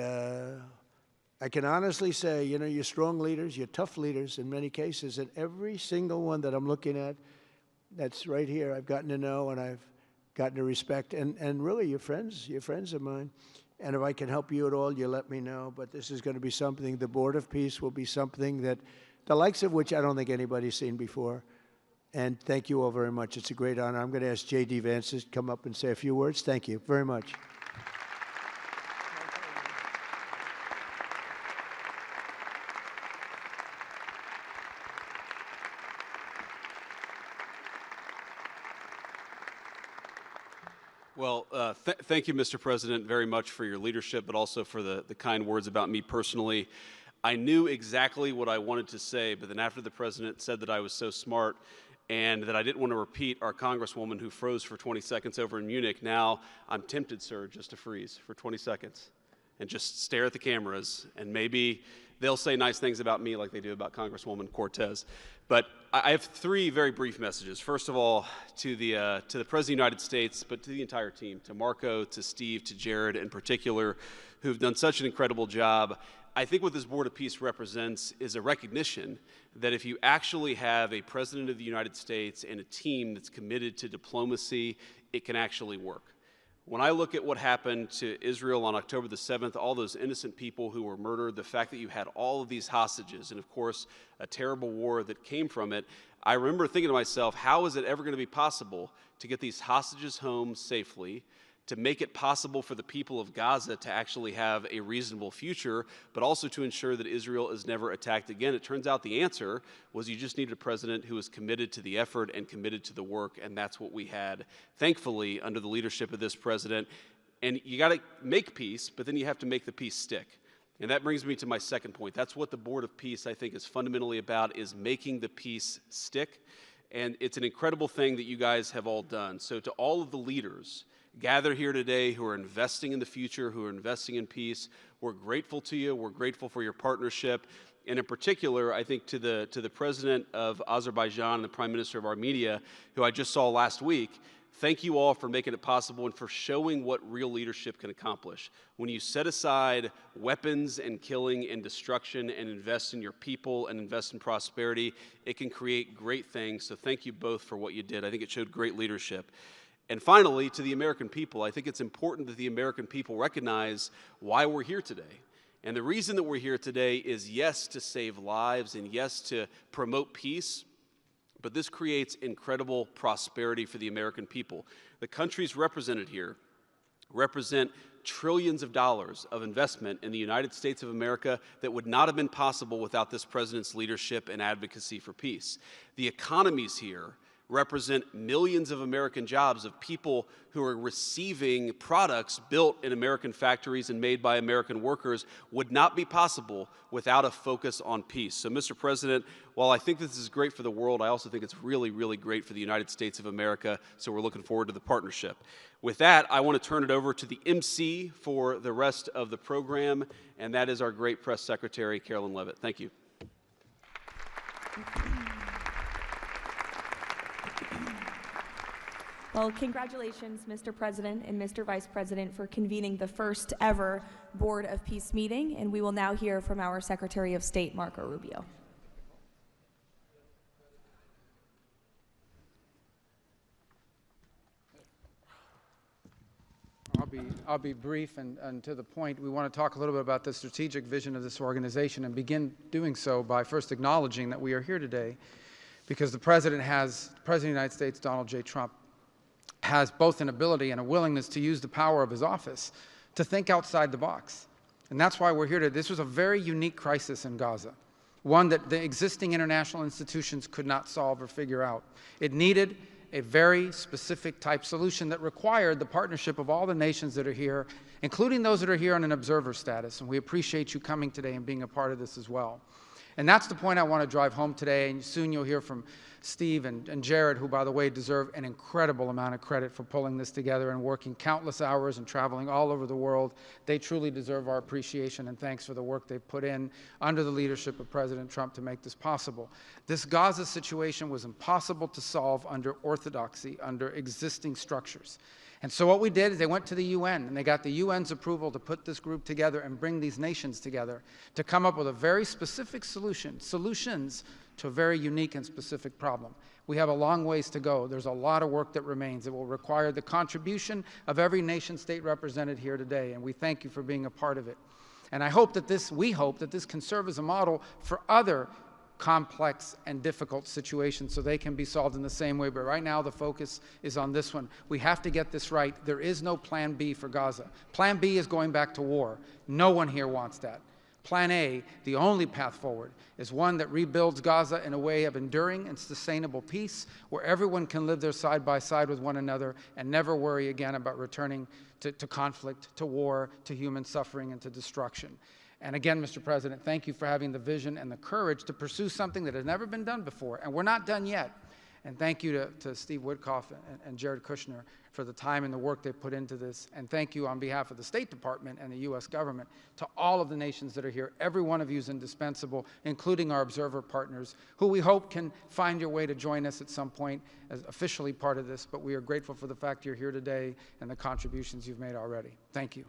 I can honestly say, you know, you're strong leaders. You're tough leaders in many cases. And every single one that I'm looking at that's right here, I've gotten to know and I've gotten to respect. And really, you're friends of mine. And if I can help you at all, you let me know. But this is going to be something, the Board of Peace will be something that, the likes of which I don't think anybody's seen before. And thank you all very much. It's a great honor. I'm going to ask J.D. Vance to come up and say a few words. Thank you very much. Well, thank you, Mr. President, very much for your leadership, but also for the kind words about me personally. I knew exactly what I wanted to say, but then after the President said that I was so smart and that I didn't want to repeat our Congresswoman who froze for 20 seconds over in Munich, now I'm tempted, sir, just to freeze for 20 seconds and just stare at the cameras, and maybe they'll say nice things about me like they do about Congresswoman Cortez. But I have 3 very brief messages. First of all, to the President of the United States, but to the entire team, to Marco, to Steve, to Jared in particular, who've done such an incredible job. I think what this Board of Peace represents is a recognition that if you actually have a President of the United States and a team that's committed to diplomacy, it can actually work. When I look at what happened to Israel on October the 7th, all those innocent people who were murdered, the fact that you had all of these hostages, and of course, a terrible war that came from it, I remember thinking to myself, how is it ever going to be possible to get these hostages home safely, to make it possible for the people of Gaza to actually have a reasonable future, but also to ensure that Israel is never attacked again? It turns out the answer was you just needed a president who was committed to the effort and committed to the work, and that's what we had, thankfully, under the leadership of this president. And you got to make peace, but then you have to make the peace stick. And that brings me to my second point. That's what the Board of Peace, I think, is fundamentally about, is making the peace stick. And it's an incredible thing that you guys have all done. So to all of the leaders gathered here today who are investing in the future, who are investing in peace, we're grateful to you. We're grateful for your partnership. And in particular, I think to the President of Azerbaijan and the Prime Minister of Armenia, who I just saw last week, thank you all for making it possible and for showing what real leadership can accomplish. When you set aside weapons and killing and destruction and invest in your people and invest in prosperity, it can create great things. So thank you both for what you did. I think it showed great leadership. And finally, to the American people, I think it's important that the American people recognize why we're here today. And the reason that we're here today is, yes, to save lives and yes, to promote peace, but this creates incredible prosperity for the American people. The countries represented here represent trillions of dollars of investment in the United States of America that would not have been possible without this president's leadership and advocacy for peace. The economies here represent millions of American jobs of people who are receiving products built in American factories and made by American workers would not be possible without a focus on peace. So, Mr. President, while I think this is great for the world, I also think it's really, really great for the United States of America, so we're looking forward to the partnership. With that, I want to turn it over to the MC for the rest of the program, and that is our great press secretary, Carolyn Levitt. Thank you. Well, congratulations, Mr. President and Mr. Vice President, for convening the first ever Board of Peace meeting, and we will now hear from our Secretary of State, Marco Rubio. I'll be brief and to the point. We want to talk a little bit about the strategic vision of this organization and begin doing so by first acknowledging that we are here today because the President of the United States, Donald J. Trump, has both an ability and a willingness to use the power of his office to think outside the box. And that's why we're here today. This was a very unique crisis in Gaza, one that the existing international institutions could not solve or figure out. It needed a very specific type solution that required the partnership of all the nations that are here, including those that are here on an observer status. And we appreciate you coming today and being a part of this as well. And that's the point I want to drive home today. And soon you'll hear from Steve and Jared, who, by the way, deserve an incredible amount of credit for pulling this together and working countless hours and traveling all over the world. They truly deserve our appreciation and thanks for the work they've put in under the leadership of President Trump to make this possible. This Gaza situation was impossible to solve under orthodoxy, under existing structures. And so what we did is they went to the UN, and they got the UN's approval to put this group together and bring these nations together to come up with a very specific solutions to a very unique and specific problem. We have a long ways to go. There's a lot of work that remains. It will require the contribution of every nation state represented here today, and we thank you for being a part of it. And we hope that this can serve as a model for other complex and difficult situations so they can be solved in the same way. But right now the focus is on this one. We have to get this right. There is no plan B for Gaza. Plan B is going back to war. No one here wants that. Plan A, the only path forward, is one that rebuilds Gaza in a way of enduring and sustainable peace where everyone can live there side by side with one another and never worry again about returning to conflict, to war, to human suffering, and to destruction. And again, Mr. President, thank you for having the vision and the courage to pursue something that has never been done before, and we're not done yet. And thank you to Steve Woodcock and Jared Kushner for the time and the work they put into this. And thank you on behalf of the State Department and the U.S. government to all of the nations that are here. Every one of you is indispensable, including our observer partners, who we hope can find your way to join us at some point as officially part of this. But we are grateful for the fact you're here today and the contributions you've made already. Thank you.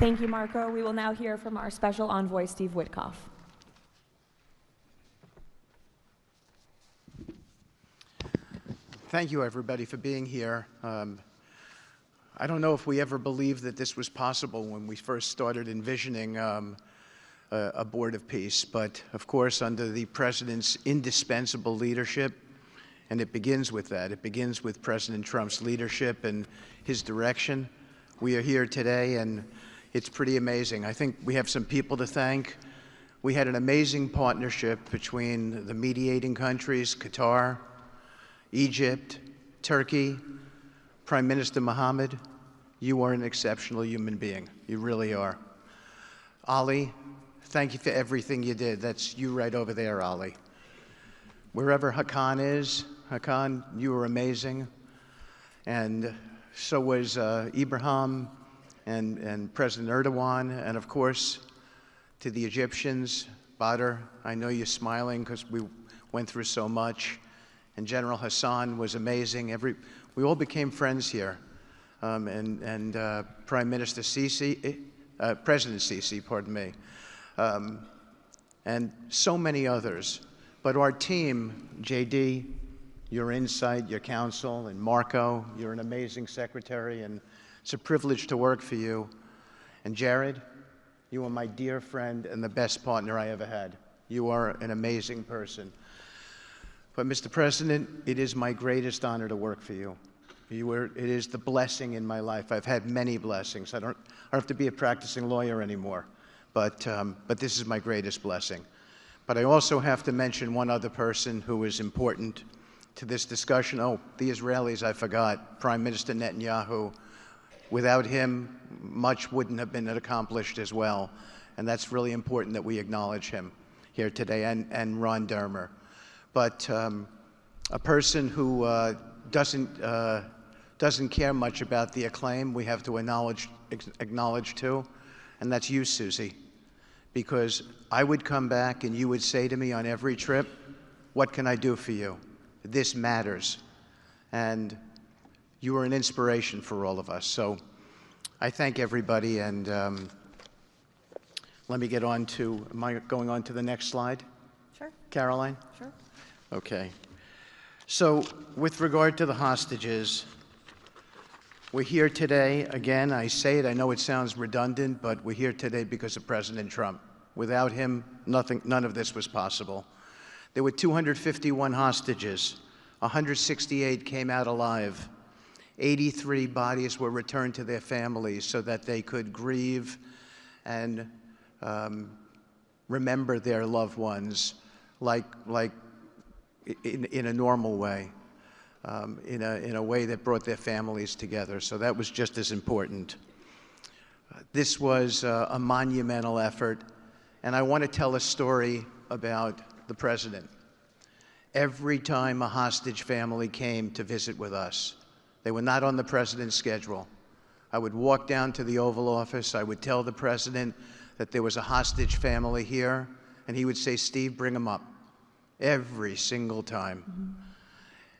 Thank you, Marco. We will now hear from our special envoy, Steve Woodcock. Thank you, everybody, for being here. I don't know if we ever believed that this was possible when we first started envisioning a board of peace, but of course, under the President's indispensable leadership, and it begins with that. It begins with President Trump's leadership and his direction. We are here today, and it's pretty amazing. I think we have some people to thank. We had an amazing partnership between the mediating countries, Qatar, Egypt, Turkey, Prime Minister Mohammed. You are an exceptional human being. You really are. Ali, thank you for everything you did. That's you right over there, Ali. Wherever Hakan is, Hakan, you were amazing. And so was Ibrahim and President Erdogan, and of course, to the Egyptians, Badr, I know you're smiling because we went through so much, and General Hassan was amazing. We all became friends here, and Prime Minister Sisi, President Sisi, pardon me, and so many others. But our team, JD, your insight, your counsel, and Marco, you're an amazing secretary, and it's a privilege to work for you. And Jared, you are my dear friend and the best partner I ever had. You are an amazing person. But Mr. President, it is my greatest honor to work for you. It is the blessing in my life. I've had many blessings. I don't have to be a practicing lawyer anymore, but this is my greatest blessing. But I also have to mention one other person who is important to this discussion. Oh, the Israelis, I forgot. Prime Minister Netanyahu. Without him, much wouldn't have been accomplished as well. And that's really important that we acknowledge him here today, and Ron Dermer. But a person who doesn't care much about the acclaim, we have to acknowledge too, and that's you, Susie. Because I would come back and you would say to me on every trip, what can I do for you? This matters. And you were an inspiration for all of us. So I thank everybody, and let me get on to, am I going on to the next slide? Sure. Caroline? Sure. Okay. So with regard to the hostages, we're here today, again, I say it, I know it sounds redundant, but we're here today because of President Trump. Without him, none of this was possible. There were 251 hostages. 168 came out alive. 83 bodies were returned to their families so that they could grieve and remember their loved ones like in a normal way. In a way that brought their families together. So that was just as important. This was a monumental effort, and I want to tell a story about the President. Every time a hostage family came to visit with us, they were not on the President's schedule. I would walk down to the Oval Office, I would tell the President that there was a hostage family here, and he would say, Steve, bring them up. Every single time. Mm-hmm.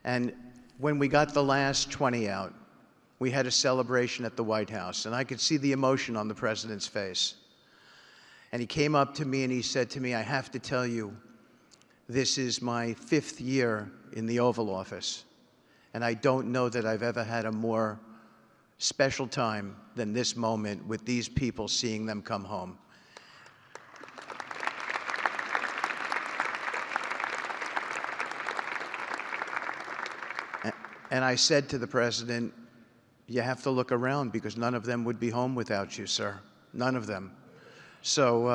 And when we got the last 20 out, we had a celebration at the White House, and I could see the emotion on the President's face. And he came up to me and he said to me, I have to tell you, this is my 5th year in the Oval Office, and I don't know that I've ever had a more special time than this moment with these people, seeing them come home. And I said to the President, you have to look around because none of them would be home without you, sir. None of them. So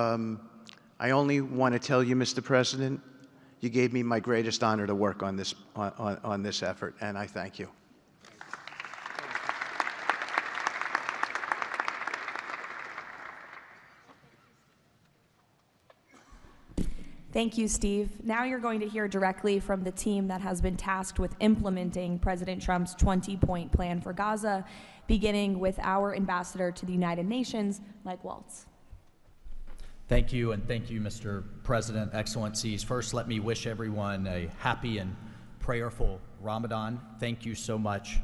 I only want to tell you, Mr. President, you gave me my greatest honor to work on this effort, and I thank you. Thank you, Steve. Now you're going to hear directly from the team that has been tasked with implementing President Trump's 20-point plan for Gaza, beginning with our ambassador to the United Nations, Mike Waltz. Thank you, and thank you, Mr. President, Excellencies. First, let me wish everyone a happy and prayerful Ramadan. Thank you so much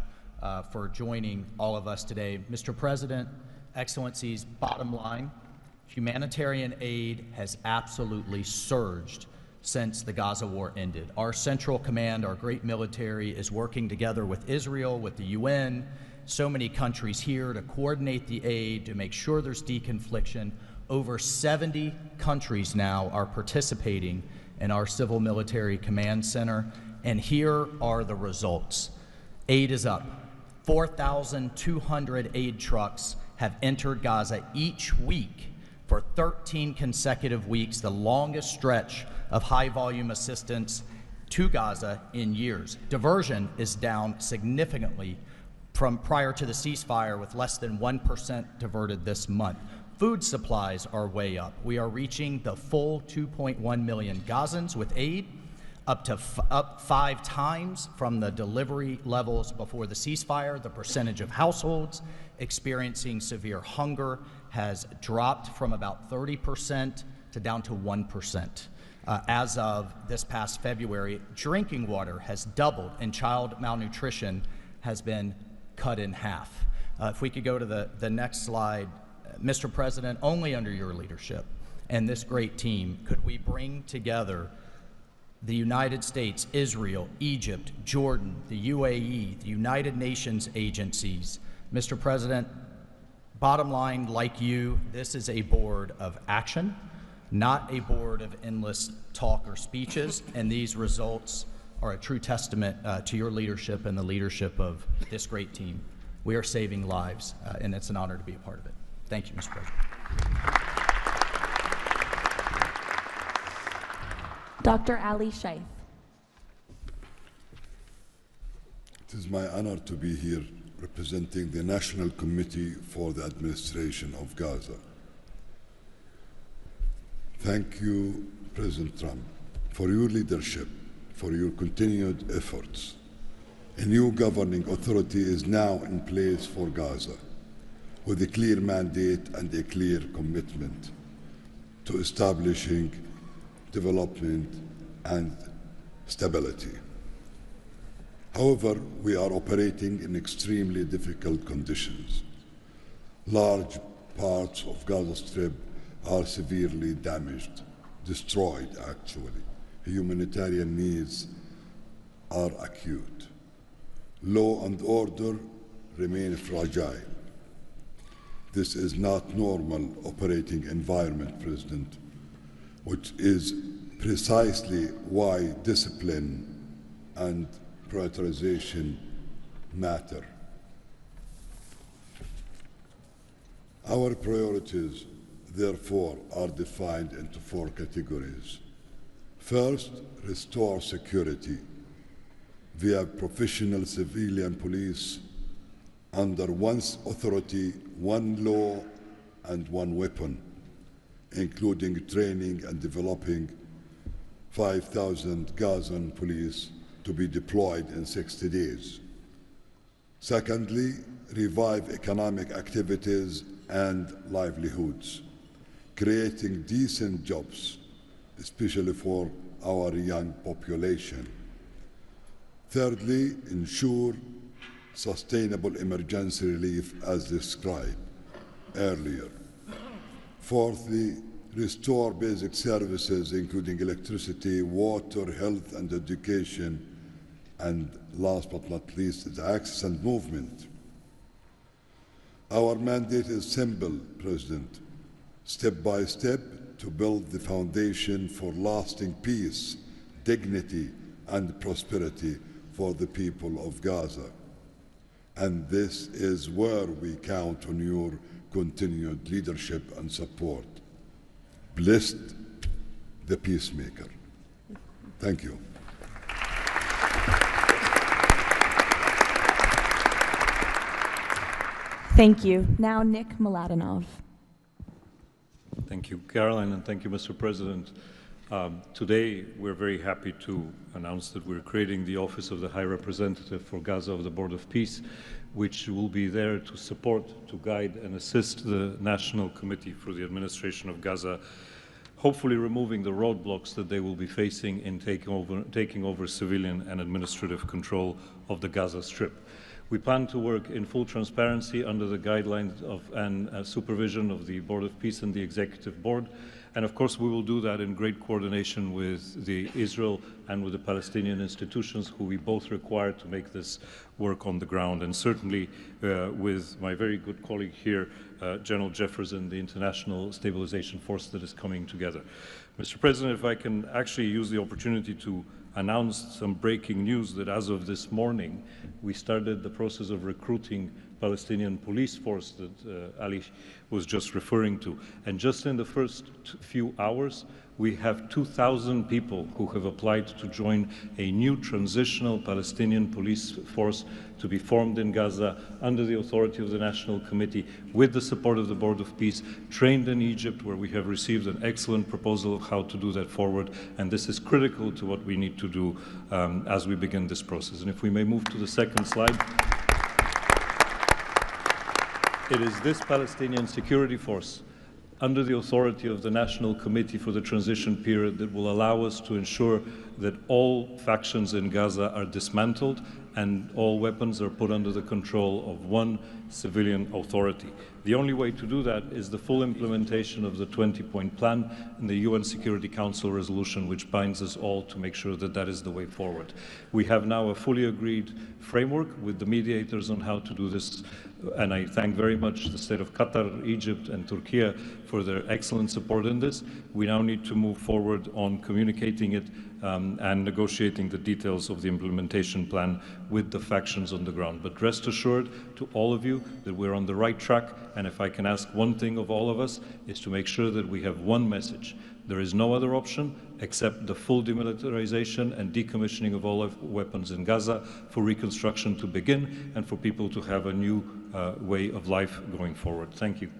for joining all of us today. Mr. President, Excellencies, bottom line, humanitarian aid has absolutely surged since the Gaza war ended. Our Central Command, our great military, is working together with Israel, with the UN, so many countries here to coordinate the aid, to make sure there's deconfliction. Over 70 countries now are participating in our Civil Military Command Center, and here are the results. Aid is up. 4,200 aid trucks have entered Gaza each week for 13 consecutive weeks, the longest stretch of high-volume assistance to Gaza in years. Diversion is down significantly from prior to the ceasefire, with less than 1% diverted this month. Food supplies are way up. We are reaching the full 2.1 million Gazans with aid, up 5 times from the delivery levels before the ceasefire. The percentage of households experiencing severe hunger has dropped from about 30% to down to 1%. As of this past February, drinking water has doubled, and child malnutrition has been cut in half. If we could go to the next slide. Mr. President, only under your leadership and this great team could we bring together the United States, Israel, Egypt, Jordan, the UAE, the United Nations agencies. Mr. President, bottom line, like you, this is a board of action, not a board of endless talk or speeches, and these results are a true testament to your leadership and the leadership of this great team. We are saving lives, and it's an honor to be a part of it. Thank you, Mr. President. Dr. Ali Shaif. It is my honor to be here representing the National Committee for the Administration of Gaza. Thank you, President Trump, for your leadership, for your continued efforts. A new governing authority is now in place for Gaza, with a clear mandate and a clear commitment to establishing development and stability. However, we are operating in extremely difficult conditions. Large parts of Gaza Strip are severely damaged, destroyed actually. Humanitarian needs are acute. Law and order remain fragile. This is not normal operating environment, President, which is precisely why discipline and prioritization matter. Our priorities, therefore, are defined into 4 categories. First, restore security via professional civilian police under one authority, one law, and one weapon, including training and developing 5,000 Gazan police to be deployed in 60 days. Secondly, revive economic activities and livelihoods, creating decent jobs, especially for our young population. Thirdly, ensure sustainable emergency relief as described earlier. Fourthly, restore basic services including electricity, water, health, and education. And last but not least, the access and movement. Our mandate is simple, President. Step by step, to build the foundation for lasting peace, dignity, and prosperity for the people of Gaza. And this is where we count on your continued leadership and support. Blessed the peacemaker. Thank you. Thank you. Now, Nick Mladenov. Thank you, Caroline, and thank you, Mr. President. Today, we're very happy to announce that we're creating the Office of the High Representative for Gaza of the Board of Peace, which will be there to support, to guide, and assist the National Committee for the Administration of Gaza, hopefully removing the roadblocks that they will be facing in taking over civilian and administrative control of the Gaza Strip. We plan to work in full transparency under the guidelines of and supervision of the Board of Peace and the Executive Board. And of course, we will do that in great coordination with the Israel and with the Palestinian institutions, who we both require to make this work on the ground. And certainly with my very good colleague here, General Jefferson, the International Stabilization Force that is coming together. Mr. President, if I can actually use the opportunity to announce some breaking news that as of this morning, we started the process of recruiting Palestinian police force that Ali was just referring to. And just in the first few hours, we have 2,000 people who have applied to join a new transitional Palestinian police force to be formed in Gaza under the authority of the National Committee, with the support of the Board of Peace, trained in Egypt, where we have received an excellent proposal of how to do that forward. And this is critical to what we need to do as we begin this process. And if we may move to the second slide. It is this Palestinian security force, under the authority of the National Committee for the Transition Period, that will allow us to ensure that all factions in Gaza are dismantled and all weapons are put under the control of one civilian authority. The only way to do that is the full implementation of the 20-point plan and the UN Security Council resolution, which binds us all to make sure that that is the way forward. We have now a fully agreed framework with the mediators on how to do this, and I thank very much the state of Qatar, Egypt, and Turkey for their excellent support in this. We now need to move forward on communicating it and negotiating the details of the implementation plan with the factions on the ground. But rest assured to all of you that we're on the right track, and if I can ask one thing of all of us, is to make sure that we have one message. There is no other option except the full demilitarization and decommissioning of all weapons in Gaza for reconstruction to begin and for people to have a new way of life going forward. Thank you.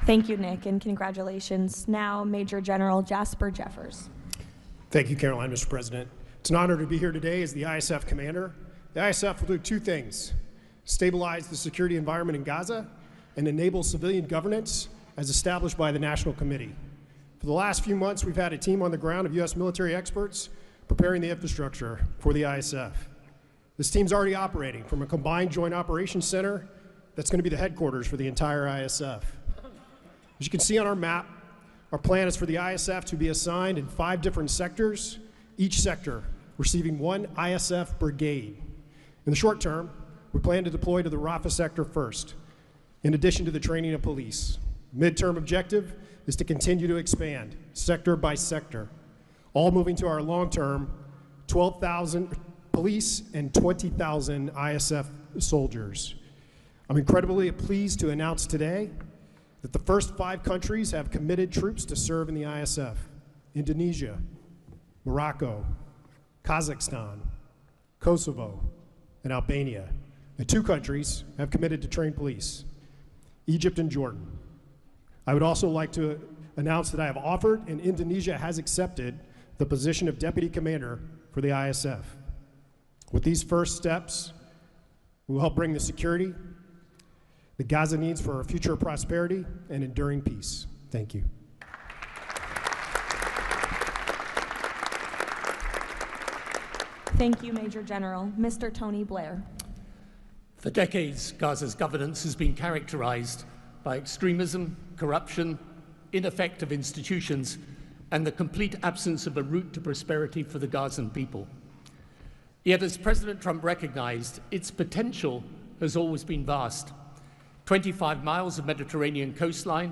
Thank you, Nick, and congratulations. Now, Major General Jasper Jeffers. Thank you, Caroline, Mr. President. It's an honor to be here today as the ISF commander. The ISF will do two things: stabilize the security environment in Gaza and enable civilian governance as established by the National Committee. For the last few months, we've had a team on the ground of U.S. military experts preparing the infrastructure for the ISF. This team's already operating from a combined joint operations center that's going to be the headquarters for the entire ISF. As you can see on our map, our plan is for the ISF to be assigned in 5 different sectors, each sector receiving 1 ISF brigade. In the short term, we plan to deploy to the Rafah sector first, in addition to the training of police. Midterm objective is to continue to expand, sector by sector, all moving to our long-term 12,000 police and 20,000 ISF soldiers. I'm incredibly pleased to announce today that the first 5 countries have committed troops to serve in the ISF: Indonesia, Morocco, Kazakhstan, Kosovo, and Albania. And 2 countries have committed to train police: Egypt and Jordan. I would also like to announce that I have offered and Indonesia has accepted the position of Deputy Commander for the ISF. With these first steps, we will help bring the security that Gaza needs for our future prosperity and enduring peace. Thank you. Thank you, Major General. Mr. Tony Blair. For decades, Gaza's governance has been characterized by extremism, corruption, ineffective institutions, and the complete absence of a route to prosperity for the Gazan people. Yet, as President Trump recognized, its potential has always been vast. 25 miles of Mediterranean coastline,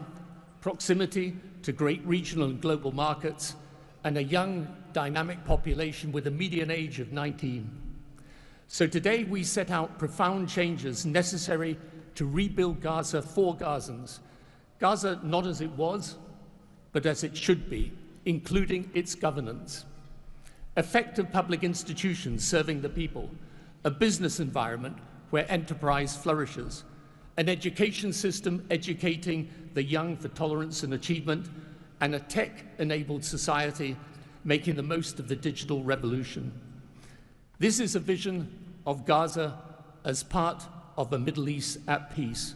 proximity to great regional and global markets, and a young, dynamic population with a median age of 19. So today we set out profound changes necessary to rebuild Gaza for Gazans. Gaza not as it was, but as it should be, including its governance. Effective public institutions serving the people, a business environment where enterprise flourishes, an education system educating the young for tolerance and achievement, and a tech-enabled society making the most of the digital revolution. This is a vision of Gaza as part of a Middle East at peace,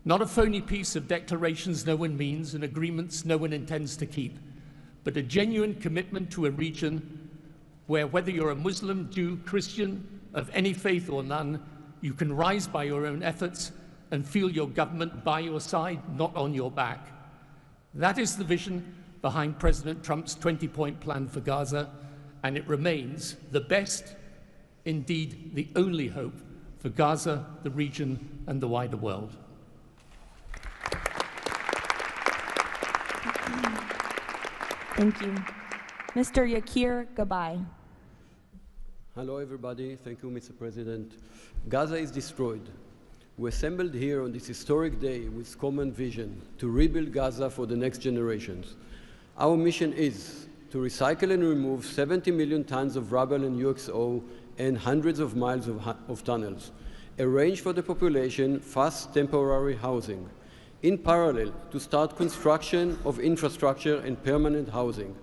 not a phony piece of declarations no one means and agreements no one intends to keep, but a genuine commitment to a region where, whether you're a Muslim, Jew, Christian, of any faith or none, you can rise by your own efforts and feel your government by your side, not on your back. That is the vision behind President Trump's 20-point plan for Gaza, and it remains the best, indeed the only hope for Gaza, the region, and the wider world. Thank you. Mr. Yakir Gabay. Hello, everybody. Thank you, Mr. President. Gaza is destroyed. We assembled here on this historic day with common vision to rebuild Gaza for the next generations. Our mission is to recycle and remove 70 million tons of rubble and UXO and hundreds of miles of tunnels, arrange for the population fast temporary housing, in parallel to start construction of infrastructure and permanent housing.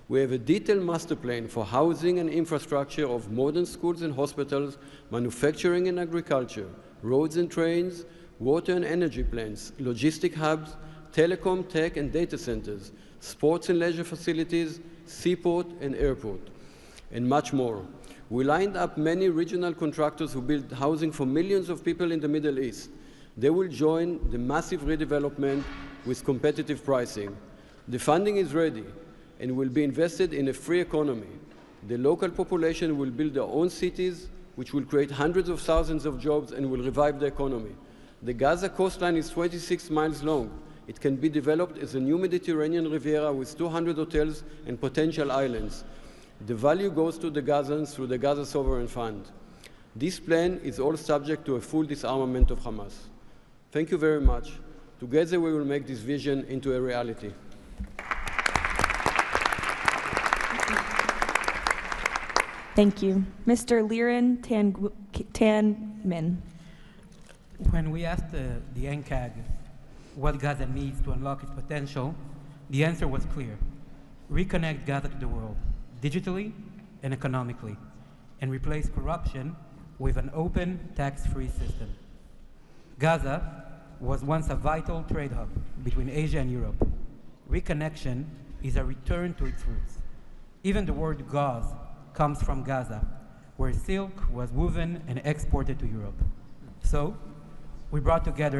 We have a detailed master plan for housing and infrastructure of modern schools and hospitals, manufacturing and agriculture, roads and trains, water and energy plants, logistic hubs, telecom, tech and data centers, sports and leisure facilities, seaport and airport, and much more. We lined up many regional contractors who build housing for millions of people in the Middle East. They will join the massive redevelopment with competitive pricing. The funding is ready and will be invested in a free economy. The local population will build their own cities, which will create hundreds of thousands of jobs and will revive the economy. The Gaza coastline is 26 miles long. It can be developed as a new Mediterranean Riviera with 200 hotels and potential islands. The value goes to the Gazans through the Gaza Sovereign Fund. This plan is all subject to a full disarmament of Hamas. Thank you very much. Together we will make this vision into a reality. Thank you. Mr. Liren Tanman. When we asked the NCAG what Gaza needs to unlock its potential, the answer was clear. Reconnect Gaza to the world, digitally and economically, and replace corruption with an open, tax-free system. Gaza was once a vital trade hub between Asia and Europe. Reconnection is a return to its roots. Even the word gauze comes from Gaza, where silk was woven and exported to Europe. So, we brought together